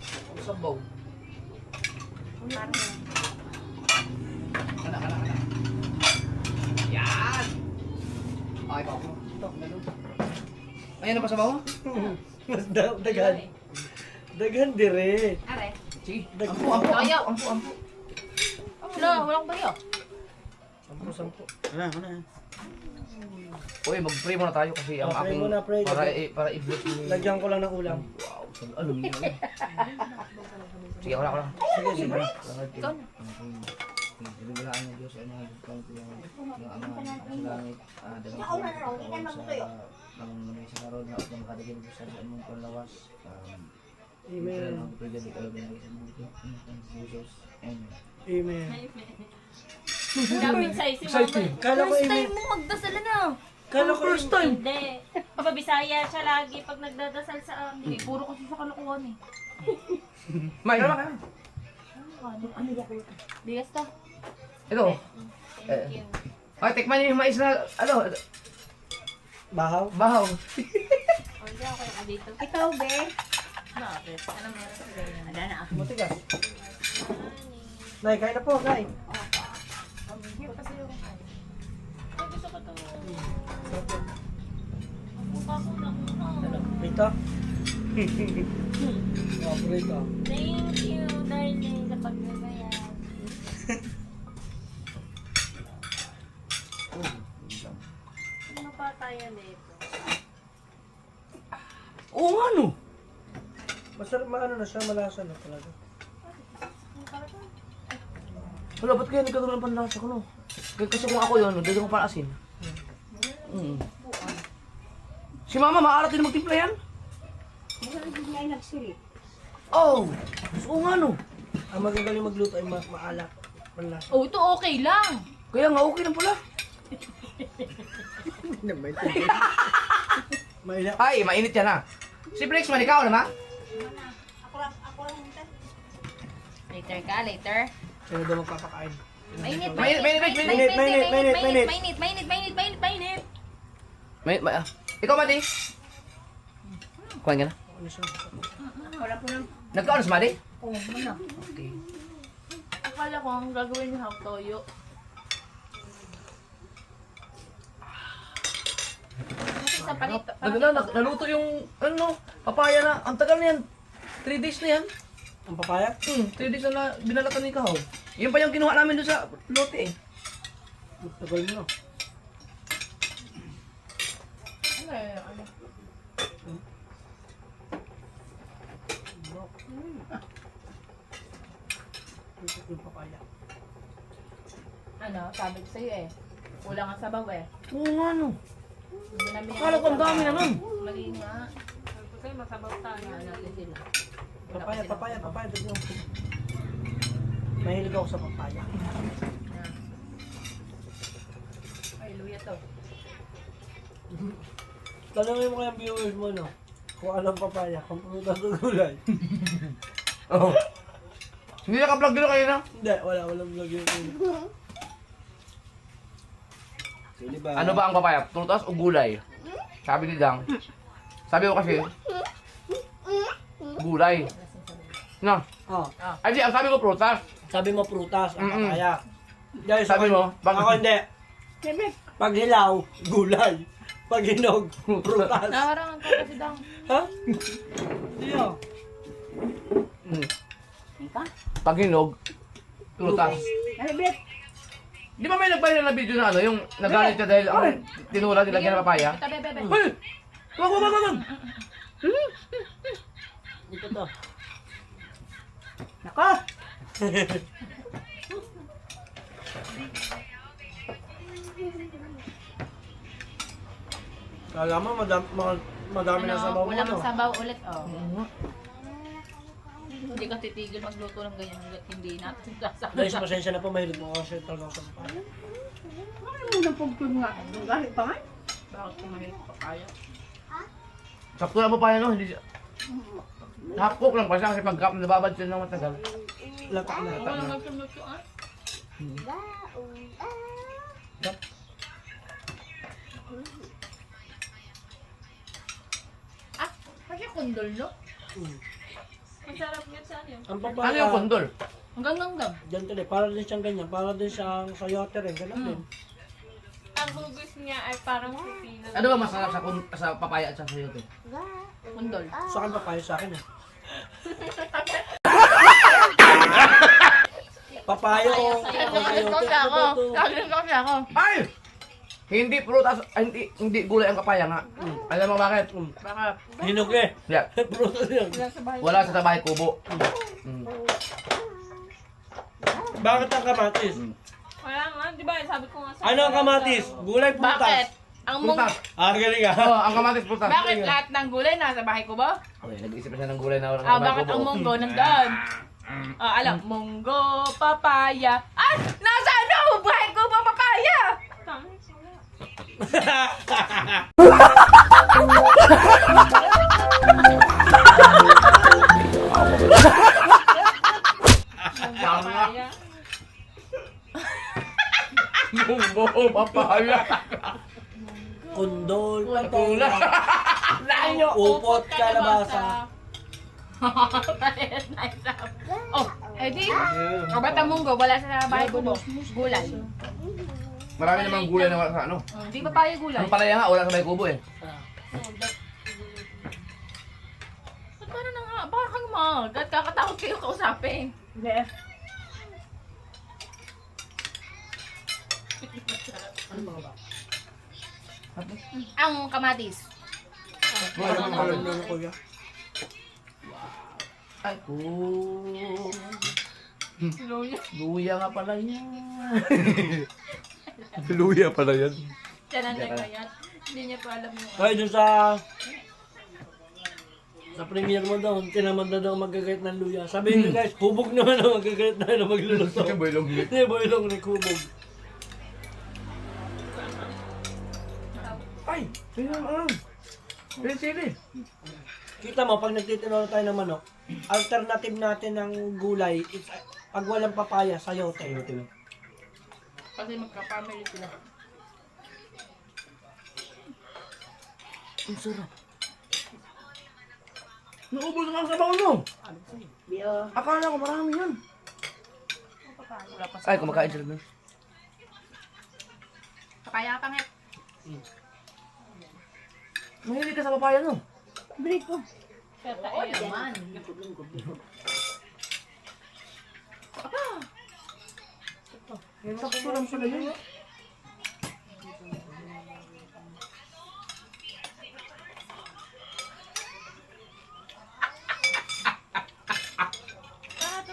[SPEAKER 3] Ang sabaw. Kana. Yan! Ay, ito. Ito, lalong. Ayan na pa sabaw mo?
[SPEAKER 1] Mas dagan. Dagan dire.
[SPEAKER 4] Are.
[SPEAKER 3] Sige.
[SPEAKER 1] Ampo.
[SPEAKER 3] Ampo.
[SPEAKER 4] Wala, walang bayo.
[SPEAKER 1] Sampo.
[SPEAKER 3] Uy, mag-pray muna tayo kasi ang
[SPEAKER 1] Pray
[SPEAKER 3] aking
[SPEAKER 1] muna, pray.
[SPEAKER 3] para i-bless ni...
[SPEAKER 1] Lagyan ko lang ng ulam.
[SPEAKER 3] Wow, alam niyo na. Sige, ako lang.
[SPEAKER 1] Sige.
[SPEAKER 3] Ikaw na. Binibilaan ng Diyos ay mga yung ama sa langit. Dalang sa may sa karoon na upang makadigin ko sa mong panlawas.
[SPEAKER 1] Amen.
[SPEAKER 3] Ang pagdali kayo binigay sa mga Jesus. Amen.
[SPEAKER 1] Amen.
[SPEAKER 6] Daming size si Mama.
[SPEAKER 1] Kala ko amen.
[SPEAKER 4] mo magdasal na.
[SPEAKER 1] Kala ko first time.
[SPEAKER 6] Hindi. Pabisaya siya lagi pag nagdadasal sa amin.
[SPEAKER 4] Hindi, puro kasi sa kalokohan eh.
[SPEAKER 3] May!
[SPEAKER 4] Bigas to.
[SPEAKER 3] Ito.
[SPEAKER 6] Thank you.
[SPEAKER 3] Ay, tikman niyo yung mais na, ano,
[SPEAKER 1] Bahaw.
[SPEAKER 3] bahaw.
[SPEAKER 6] O, hindi ako kaya dito.
[SPEAKER 5] Ikaw, be.
[SPEAKER 6] Bakit? Ano meron sa ganyan?
[SPEAKER 5] Wala na ako.
[SPEAKER 1] Matigas. Nay, kain na po, Nay.
[SPEAKER 6] Ay, gusto ko to. Mukha ko na.
[SPEAKER 1] Rito. Rito.
[SPEAKER 6] Thank you, darling, sa pagbabayan. papatayan nito.
[SPEAKER 3] Oo nga no.
[SPEAKER 1] Masarap, maano na siya, malasa na talaga.
[SPEAKER 3] Wala, ba't kaya nagkakaroon ng panlasa ko no? Kasi kung ako yun, dagdag ko pa asin. Si mama, maalat din magtimpla yan? Oh! Oo nga no.
[SPEAKER 1] Ang magagaling magluto ay maalak. Malasa.
[SPEAKER 4] Oh, ito okay lang.
[SPEAKER 3] Kaya nga okay lang pala.
[SPEAKER 1] Mailak.
[SPEAKER 3] Ay, mainit yan ha. Si Brexman, ikaw naman?
[SPEAKER 4] Later ka, later.
[SPEAKER 1] Sino daw magpapakain?
[SPEAKER 4] Mainit,
[SPEAKER 3] Mainit, mainit, mainit,
[SPEAKER 4] mainit,
[SPEAKER 1] mainit, mainit, mainit.
[SPEAKER 4] mainit.
[SPEAKER 3] Ikaw, Madi? Kuhain ka na.
[SPEAKER 1] Ano siya?
[SPEAKER 3] Nagkaon si Madi?
[SPEAKER 4] Oo, muna.
[SPEAKER 3] Okay.
[SPEAKER 4] Akala ko ang gagawin niyo hang toyo. Kasi sa palit.
[SPEAKER 3] Naluto yung, papaya na. Ang tagal na yan. 3 days na yan.
[SPEAKER 1] Ang papaya?
[SPEAKER 3] 3 days na binalatan ni Kahaw. Yun pa yung kinuha namin doon sa lote eh.
[SPEAKER 1] Tagal mo.
[SPEAKER 4] Ano?
[SPEAKER 1] Yung papaya.
[SPEAKER 4] Ano, sabi ko sa'yo eh. Kulang ang sabaw eh.
[SPEAKER 3] Oo nga no.
[SPEAKER 4] Hindi namin
[SPEAKER 3] Akala ko ang dami na nun.
[SPEAKER 4] Mali nga.
[SPEAKER 6] Kasi masabaw tayo.
[SPEAKER 4] Ano natin sila.
[SPEAKER 1] Papaya. Dito. Mahilig ako sa papaya.
[SPEAKER 4] Ay, luya to.
[SPEAKER 1] Tanungin mo kaya ang viewers mo, no? Kung anong papaya, kung prutas o gulay.
[SPEAKER 3] Oo. Hindi naka-vlog dito kayo na?
[SPEAKER 1] Hindi, walang vlog yun. Sili ba?
[SPEAKER 3] Ano ba ang papaya? Prutas o gulay? Sabi ni Dang. Sabi ko kasi, gulay. No.
[SPEAKER 1] Oh,
[SPEAKER 3] Ay di, ang sabi ko prutas.
[SPEAKER 1] sabi mo prutas, ang
[SPEAKER 3] Mm-mm.
[SPEAKER 1] papaya. Guys,
[SPEAKER 3] Sabi mo, bakit?
[SPEAKER 1] Ako hindi. Pag hilaw, gulay. Pag hinog, prutas.
[SPEAKER 4] Naharangan ko kasi dang.
[SPEAKER 1] Ha? Hindi ah.
[SPEAKER 3] Pag hinog, prutas. Di ba may nagbayad na video na ano, yung nagalit ka dahil ang tinula nilagyan ng papaya?
[SPEAKER 4] Ito, bebe.
[SPEAKER 3] Hey! Wag!
[SPEAKER 1] Ito to.
[SPEAKER 3] Naka!
[SPEAKER 1] Kala mo, madami na sabaw mo,
[SPEAKER 4] Walang
[SPEAKER 1] no?
[SPEAKER 4] sabaw ulit, oh. Hindi ka titigil magluto ng ganyan hanggat hindi natin sasabaw.
[SPEAKER 1] Guys, pasensya na po, mahilig mo kasi talaga ako sa papaya.
[SPEAKER 4] Bakit kung mahilig pa kaya?
[SPEAKER 3] Sakto na papaya no, hindi siya. Half-cook lang pa siya kasi pag nababad siya ng matagal.
[SPEAKER 1] Lata na.
[SPEAKER 4] Walang magluto, ah. Ah, kasi kundol, no?
[SPEAKER 6] Masarap yun sa ano.
[SPEAKER 1] Ang
[SPEAKER 3] Ano
[SPEAKER 1] papaya,
[SPEAKER 3] yung kondol?
[SPEAKER 4] Hanggang langgam.
[SPEAKER 1] ganito din, para din siyang ganyan, para din siyang sayote rin, ganun din.
[SPEAKER 6] Ang hugos niya ay parang pipino.
[SPEAKER 3] Ano ba masarap sa papaya at sa sayote?
[SPEAKER 4] Kundol.
[SPEAKER 1] Sa akin papaya, sa akin eh. Papaya o sayote.
[SPEAKER 4] Kagaling kasi ako.
[SPEAKER 3] Ay! Hindi prutas, hindi gulay ang papaya nga. Alam mo bakit?
[SPEAKER 4] Baka
[SPEAKER 1] Hinog eh.
[SPEAKER 3] Yeah.
[SPEAKER 1] Prutas yun.
[SPEAKER 3] Wala sa bahay kubo.
[SPEAKER 1] Bakit ang kamatis?
[SPEAKER 6] Wala nga, di ba? Sabi ko nga sa...
[SPEAKER 1] Ano ang kamatis? Gulay,
[SPEAKER 4] bakit?
[SPEAKER 1] prutas.
[SPEAKER 4] Ang mung...
[SPEAKER 3] Prutas.
[SPEAKER 1] Galing ah.
[SPEAKER 3] Oo, ang kamatis prutas.
[SPEAKER 4] Bakit lahat ng gulay nasa bahay ko ba?
[SPEAKER 3] Okay, nag-isip na siya ng gulay na walang
[SPEAKER 4] Ah,
[SPEAKER 3] bahay
[SPEAKER 4] bakit
[SPEAKER 3] kubo.
[SPEAKER 4] ang munggo nandun? Ah, alam, munggo, papaya. Ah! Nasa ano? Bahay ko ba papaya?
[SPEAKER 6] Papaya.
[SPEAKER 3] Munggo, papaya.
[SPEAKER 1] Kundol,
[SPEAKER 3] Patula.
[SPEAKER 1] patula, upot, kalabasa.
[SPEAKER 4] Oh, edi. O ba't ang munggo? Wala sa bahay ko ba? Gulay.
[SPEAKER 3] Marami namang gulay na wala sa ano.
[SPEAKER 4] Hindi papaya gulay.
[SPEAKER 3] Ang palaya nga, wala sa bahay kubo eh.
[SPEAKER 4] Ba't parang nga? Baka kang mag. At kakatakot kayo kausapin.
[SPEAKER 5] Hindi.
[SPEAKER 1] Ano mga ba?
[SPEAKER 4] Ang kamatis.
[SPEAKER 1] Alam na ako ya.
[SPEAKER 3] Ay, luya nga pala yan.
[SPEAKER 7] Luya pala yan.
[SPEAKER 4] Siya na nagkayat. Hindi niya pa alam yung
[SPEAKER 1] Ay, dun sa premiere mo daw, tinamad na daw magagayat ng luya. Sabihin nyo guys, hubog naman na magagayat na magluluto.
[SPEAKER 3] Boylong meat.
[SPEAKER 1] Hindi, boylong naghubog.
[SPEAKER 3] Ay, sino naman? Sili.
[SPEAKER 1] Kita mo, pag nagtitinola tayo ng manok, alternative natin ng gulay is pag walang papaya, sayote.
[SPEAKER 4] kasi magka-family sila.
[SPEAKER 3] Ang sarap. Naubos nga ang sabaw nyo. Akala ko marami yan. Ay, kumakain sila nun.
[SPEAKER 4] Kaya pa nga.
[SPEAKER 3] Mahilig ka sa papaya no?
[SPEAKER 5] Break ko.
[SPEAKER 4] Oo naman.
[SPEAKER 3] Sakto lang sila yun.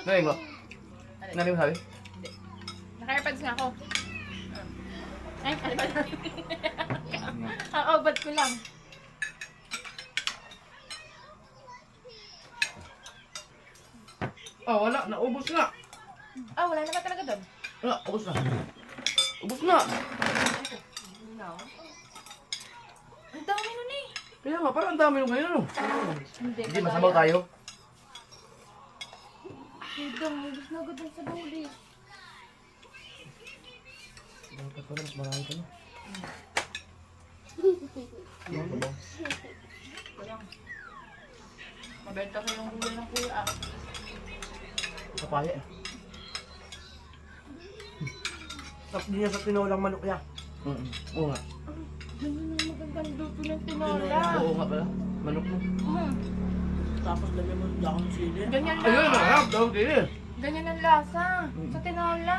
[SPEAKER 3] Narinig mo? Narinig mo sabi?
[SPEAKER 4] Naka-airpods nga ako. Ay, ano ba? Oo, ba't ko lang?
[SPEAKER 3] Oh, wala. Naubos na.
[SPEAKER 4] Ah, wala na ba talaga doon?
[SPEAKER 3] Wala, ubos na. Ubos na.
[SPEAKER 4] Ang dami nun eh.
[SPEAKER 3] Kaya nga, parang ang dami nung ngayon ano? Hindi, masabaw tayo.
[SPEAKER 4] Hidang, ubus na agad ang sabaw ulit.
[SPEAKER 3] Dapat pala, mas marami ka na.
[SPEAKER 4] Mabenta ko yung gulay ng kuya ah.
[SPEAKER 3] Papaya eh.
[SPEAKER 1] Tapos din niya sa tinolang manok niya.
[SPEAKER 3] Oo nga.
[SPEAKER 4] Ganyan ang magandang luto ng tinola.
[SPEAKER 3] Oo nga pala. Manok mo.
[SPEAKER 1] Tapos lagyan mo dahon sili.
[SPEAKER 4] Ganyan
[SPEAKER 3] Ayun,
[SPEAKER 4] lang.
[SPEAKER 3] marap. Daw, dili.
[SPEAKER 4] Ganyan ang lasa. Sa tinola.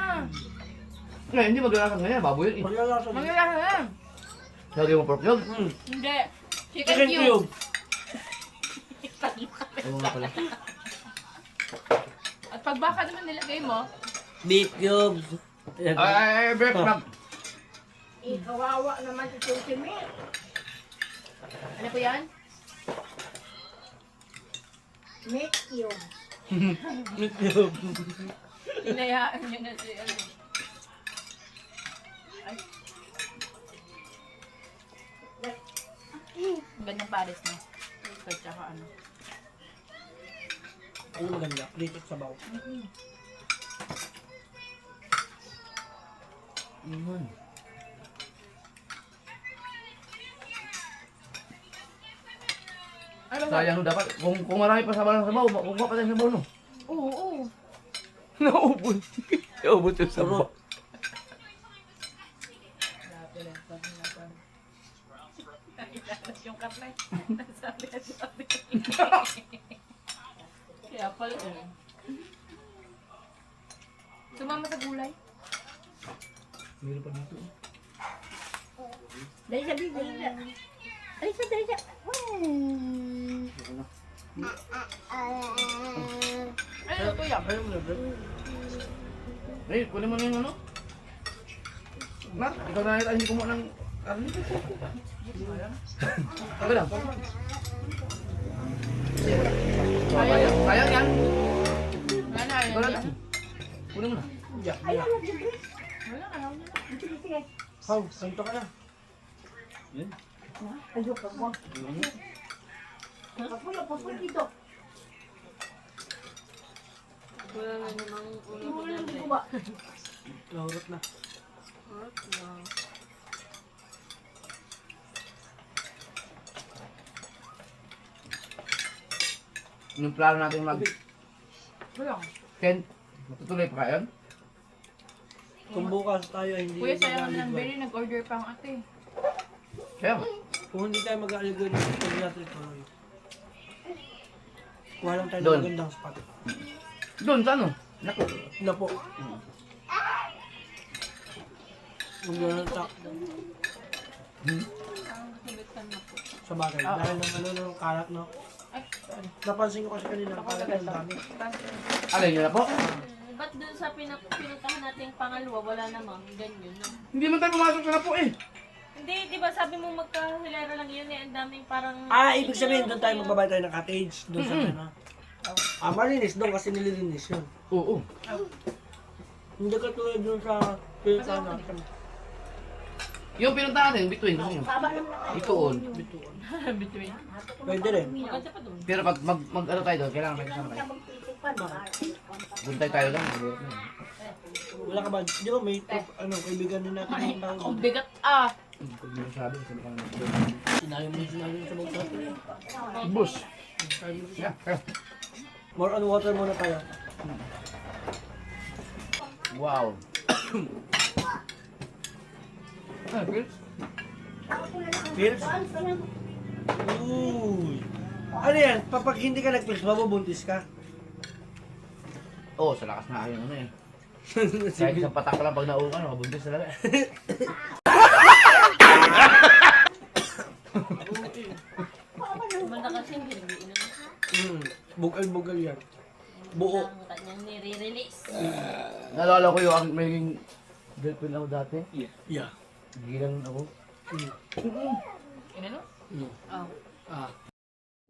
[SPEAKER 3] Ngayon, hindi maglalakas ngayon. Baboy yun eh.
[SPEAKER 1] Maglalasan.
[SPEAKER 4] Mangyayari yan.
[SPEAKER 3] Lagyan mo pork yun.
[SPEAKER 4] Hindi. Chicken
[SPEAKER 1] Chicken
[SPEAKER 4] cube.
[SPEAKER 1] cube.
[SPEAKER 3] Oo nga pala.
[SPEAKER 4] At pag baka naman nilagay mo,
[SPEAKER 1] Beef cubes. Ayan.
[SPEAKER 3] Ay, break lang.
[SPEAKER 5] Kawawa naman si Susie May.
[SPEAKER 4] ano po yan?
[SPEAKER 5] Make you.
[SPEAKER 1] Beef cube.
[SPEAKER 4] Hinayaan nyo na si ano. Ay. Gandang pares na. At saka ano.
[SPEAKER 1] Ano maganda? Dito sa baw.
[SPEAKER 3] Yun.
[SPEAKER 4] Ano ba?
[SPEAKER 3] Sayang no, dapat. Kung marami pa sabaw ng sabaw, kukuha pa tayo ng sabaw no.
[SPEAKER 4] Oo, oo.
[SPEAKER 3] Naubos. Naubos yung sabaw.
[SPEAKER 4] Yung karne. Sabi. Kaya pala eh. Sumama sa gulay.
[SPEAKER 3] Meron pa dito.
[SPEAKER 5] Dali sa bibig. Dali sa.
[SPEAKER 4] Ano ito yan?
[SPEAKER 1] Ano mo na, bro?
[SPEAKER 3] Ay, kunin mo na yung ano. Mat, ikaw na nakita, hindi kumuha ng karne. Sabi lang. Sayang yan.
[SPEAKER 4] Wala na,
[SPEAKER 3] Wala
[SPEAKER 4] ayaw
[SPEAKER 3] na.
[SPEAKER 4] niya.
[SPEAKER 3] Kunin mo na.
[SPEAKER 1] Yeah,
[SPEAKER 5] Ay,
[SPEAKER 1] yeah.
[SPEAKER 5] ano, libre?
[SPEAKER 4] Wala, ayaw niya.
[SPEAKER 5] Sige.
[SPEAKER 1] How? Santo ka na.
[SPEAKER 5] Ayok ka mo. Papulo dito.
[SPEAKER 6] Wala na namang ulo ko
[SPEAKER 5] Imulan
[SPEAKER 6] dyan
[SPEAKER 5] ko
[SPEAKER 6] eh.
[SPEAKER 5] ba?
[SPEAKER 1] Nahurot na.
[SPEAKER 3] Yung plano natin mag...
[SPEAKER 4] Wala.
[SPEAKER 3] Ken, matutuloy pa kayo?
[SPEAKER 1] Kung bukas tayo hindi
[SPEAKER 4] Kuya, sayang
[SPEAKER 1] mag-aligwan.
[SPEAKER 4] ng berry. Nag-order pa ang ate.
[SPEAKER 3] Kaya,
[SPEAKER 1] Kung hindi tayo mag-aligwan ng pag-natin tuloy. Kuha lang tayo ng
[SPEAKER 3] Doon.
[SPEAKER 1] magandang spot.
[SPEAKER 3] doon sa ano? Naku.
[SPEAKER 1] Na po. Magandang tak. Sa bagay. Dahil ng ano ng kalat, no? Napansin ko kasi kanina ang kalat ng dami.
[SPEAKER 3] Alin nyo na po?
[SPEAKER 6] Ba't dun sa pinuntahan natin pangalawa, wala namang ganyan, no?
[SPEAKER 3] Hindi man tayo pumasok sa na po eh.
[SPEAKER 6] Hindi, di ba sabi mo magkahilera lang yun eh, ang daming parang...
[SPEAKER 1] Ibig sabihin, doon tayo magbabayad tayo ng cottage. Doon sa ano. Malinis doon kasi nililinis yun.
[SPEAKER 3] Oo.
[SPEAKER 1] Hindi ka tulad doon sa pinuntahan natin.
[SPEAKER 3] Yung pinunta natin, between. Kasi yun. Itoon.
[SPEAKER 6] Between.
[SPEAKER 1] Pwede rin.
[SPEAKER 6] Maganda pa dun.
[SPEAKER 3] Pero pag mag ano tayo doon, kailangan tayo kasama tayo. Buntay tayo lang.
[SPEAKER 1] Wala ka ba? Di ba may kaibigan din natin yung tao
[SPEAKER 6] Ang
[SPEAKER 1] doon?
[SPEAKER 6] bigat ah!
[SPEAKER 3] Pag hindi mo sabi, kasi baka naman.
[SPEAKER 1] Sinabi mo sa mga tao.
[SPEAKER 3] Bus. Yeah.
[SPEAKER 1] More on water muna tayo.
[SPEAKER 3] Wow.
[SPEAKER 1] Pills? Uy! Ano yan? Pag hindi ka nag-pills, mabubuntis ka?
[SPEAKER 3] Oo, sa lakas na ayun ano eh. Kahit isang patak lang pag nauukan, makabuntis talaga.
[SPEAKER 6] Banda kasi hindi nag-iinom.
[SPEAKER 1] Bugal-bugal yan. Buo.
[SPEAKER 6] Ang kanyang nire-release.
[SPEAKER 3] Naalala ko yung magiging girlfriend ako dati.
[SPEAKER 1] Yeah.
[SPEAKER 3] Gilang ako.
[SPEAKER 6] Inano?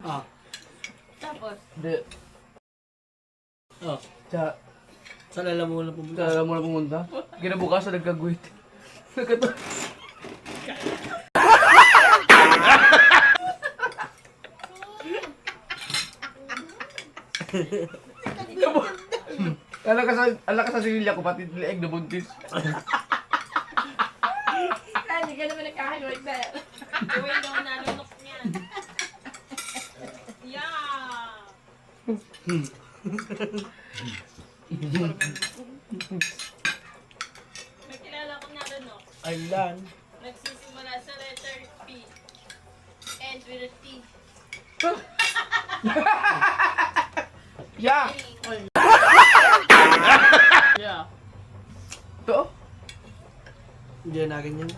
[SPEAKER 6] Oh. Tapos,
[SPEAKER 3] Hindi.
[SPEAKER 1] Oh.
[SPEAKER 3] Sa
[SPEAKER 1] Sa lalamunan pumunta.
[SPEAKER 3] alam mo na pumunta. Kinabukasan nagkagwit. Nagkato. Ala ka sa sinilya ko, pati leeg na buntis.
[SPEAKER 4] Hindi ka naman nagkakahiwag na.
[SPEAKER 6] gawin daw nalunok niyan. Yeah! May kilala ko nalunok.
[SPEAKER 1] Aylan.
[SPEAKER 6] Nagsisimula sa letter P. End with a T.
[SPEAKER 3] Yeah!
[SPEAKER 6] Yeah.
[SPEAKER 3] To?
[SPEAKER 1] Hindi na ganyan.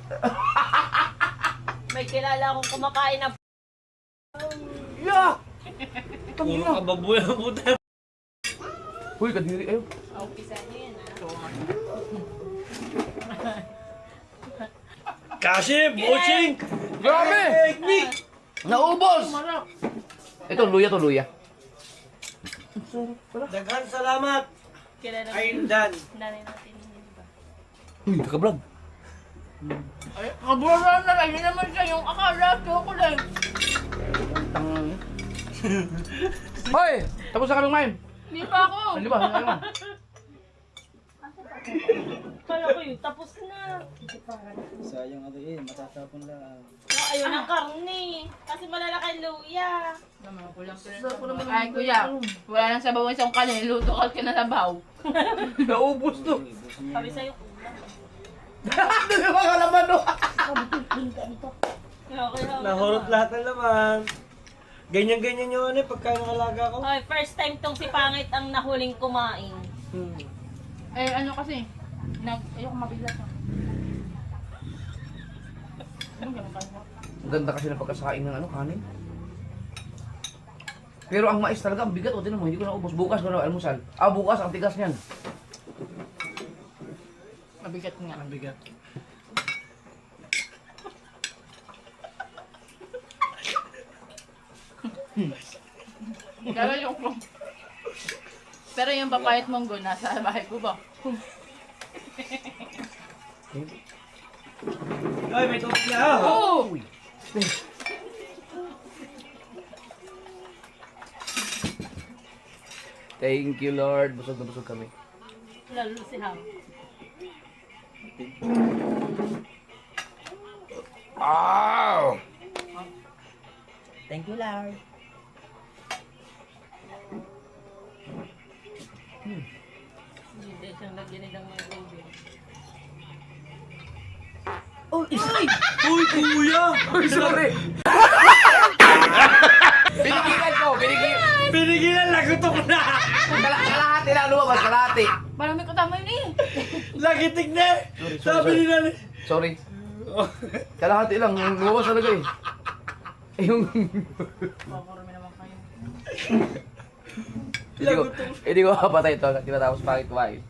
[SPEAKER 6] May kilala akong kumakain ng
[SPEAKER 3] Yeah!
[SPEAKER 1] Puro ka baboy ang puta.
[SPEAKER 3] Uy, kadiri ayo.
[SPEAKER 6] umpisa niyo yan ah.
[SPEAKER 1] Kasi, bossing!
[SPEAKER 3] Grabe!
[SPEAKER 1] Technique!
[SPEAKER 3] Naubos! Ito, luya to, luya.
[SPEAKER 1] Daghan salamat!
[SPEAKER 6] Kilala ko
[SPEAKER 1] Aylan.
[SPEAKER 6] nanay natin yun, di ba?
[SPEAKER 3] Uy, naka-vlog.
[SPEAKER 6] Ay, kabura na lang. Hindi naman siya yung akala. Chocolate.
[SPEAKER 3] Tangang. Hoy! Tapos na kaming main.
[SPEAKER 6] Hindi pa ako.
[SPEAKER 3] Hindi ba? Ano?
[SPEAKER 6] Kala ko yun. Tapos na.
[SPEAKER 7] Sayang ako eh, matatapon lang.
[SPEAKER 6] Oh, ayun ang karne. Kasi malalaki ang luya.
[SPEAKER 4] Ay, kuya, wala nang sabaw isang kanin. Luto ka na sabaw.
[SPEAKER 3] Naubos to.
[SPEAKER 6] Sabi sa'yo, kulang.
[SPEAKER 3] Ano yung mga laman no?
[SPEAKER 6] Okay,
[SPEAKER 1] Nahurot lahat ng laman. Ganyan-ganyan yung ano, pagkain ng alaga ko.
[SPEAKER 6] Okay, first time tong si Pangit ang nahuling kumain.
[SPEAKER 4] Eh, ano kasi, ayoko mabiglas na.
[SPEAKER 3] Ang ganda kasi ng pagkasakain ng ano, kanin. Pero ang mais talaga, ang bigat. O, tinan mo, hindi ko naubos. Bukas ko na almusal. Bukas, ang tigas niyan.
[SPEAKER 4] Mabigat nga.
[SPEAKER 1] Ang bigat.
[SPEAKER 4] Pero yung papayat monggo, nasa bahay ko ba?
[SPEAKER 1] Ay, may tubig na ako.
[SPEAKER 4] Oh!
[SPEAKER 3] Thank you, Lord. Busog na busog kami.
[SPEAKER 6] Lalo si Ham.
[SPEAKER 3] Ow!
[SPEAKER 1] Thank you, Lord.
[SPEAKER 6] Hindi siyang lagyan nilang may tubig.
[SPEAKER 1] Uy, kuya!
[SPEAKER 3] Uy, sorry! Binigilan ko, binigilan.
[SPEAKER 1] Pinigilan, lagutok na!
[SPEAKER 3] Kalahati na lumabas, kalahati.
[SPEAKER 4] Marami ko tama yun eh.
[SPEAKER 1] Lagitik na!
[SPEAKER 3] Sorry,
[SPEAKER 1] Sabi nila ni...
[SPEAKER 3] Sorry. Kalahati lang, lumabas talaga eh. Yung... Hindi ko mapatay ito. Tinatapos pangit kumain.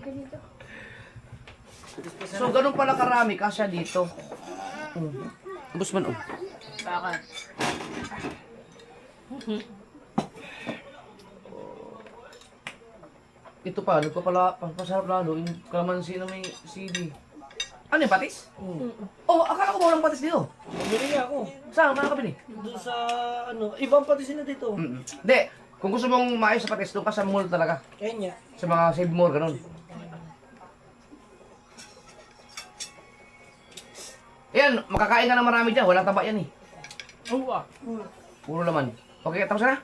[SPEAKER 2] Dito.
[SPEAKER 3] So, ganun pala karami kasya dito. Ubus man, oh.
[SPEAKER 4] Bakit?
[SPEAKER 3] Ito pa, nagpapala, pampasarap lalo, yung kalamansi na may CD. Ano yung patis? Oh, akala ko ba walang patis dito?
[SPEAKER 1] Bumili nga ako.
[SPEAKER 3] Saan? Kaya kabili?
[SPEAKER 1] Doon sa, ibang patisin na dito.
[SPEAKER 3] Hindi, kung gusto mong maayos sa patis, doon ka sa mall talaga.
[SPEAKER 1] Kanya.
[SPEAKER 3] Sa mga Save More, ganun. Ayan, makakain ka na marami dyan. Walang taba yan eh.
[SPEAKER 1] Oo
[SPEAKER 3] Puro laman. Okay, tapos na?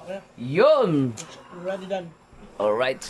[SPEAKER 1] okay.
[SPEAKER 3] Yun!
[SPEAKER 1] Ready done.
[SPEAKER 3] Alright.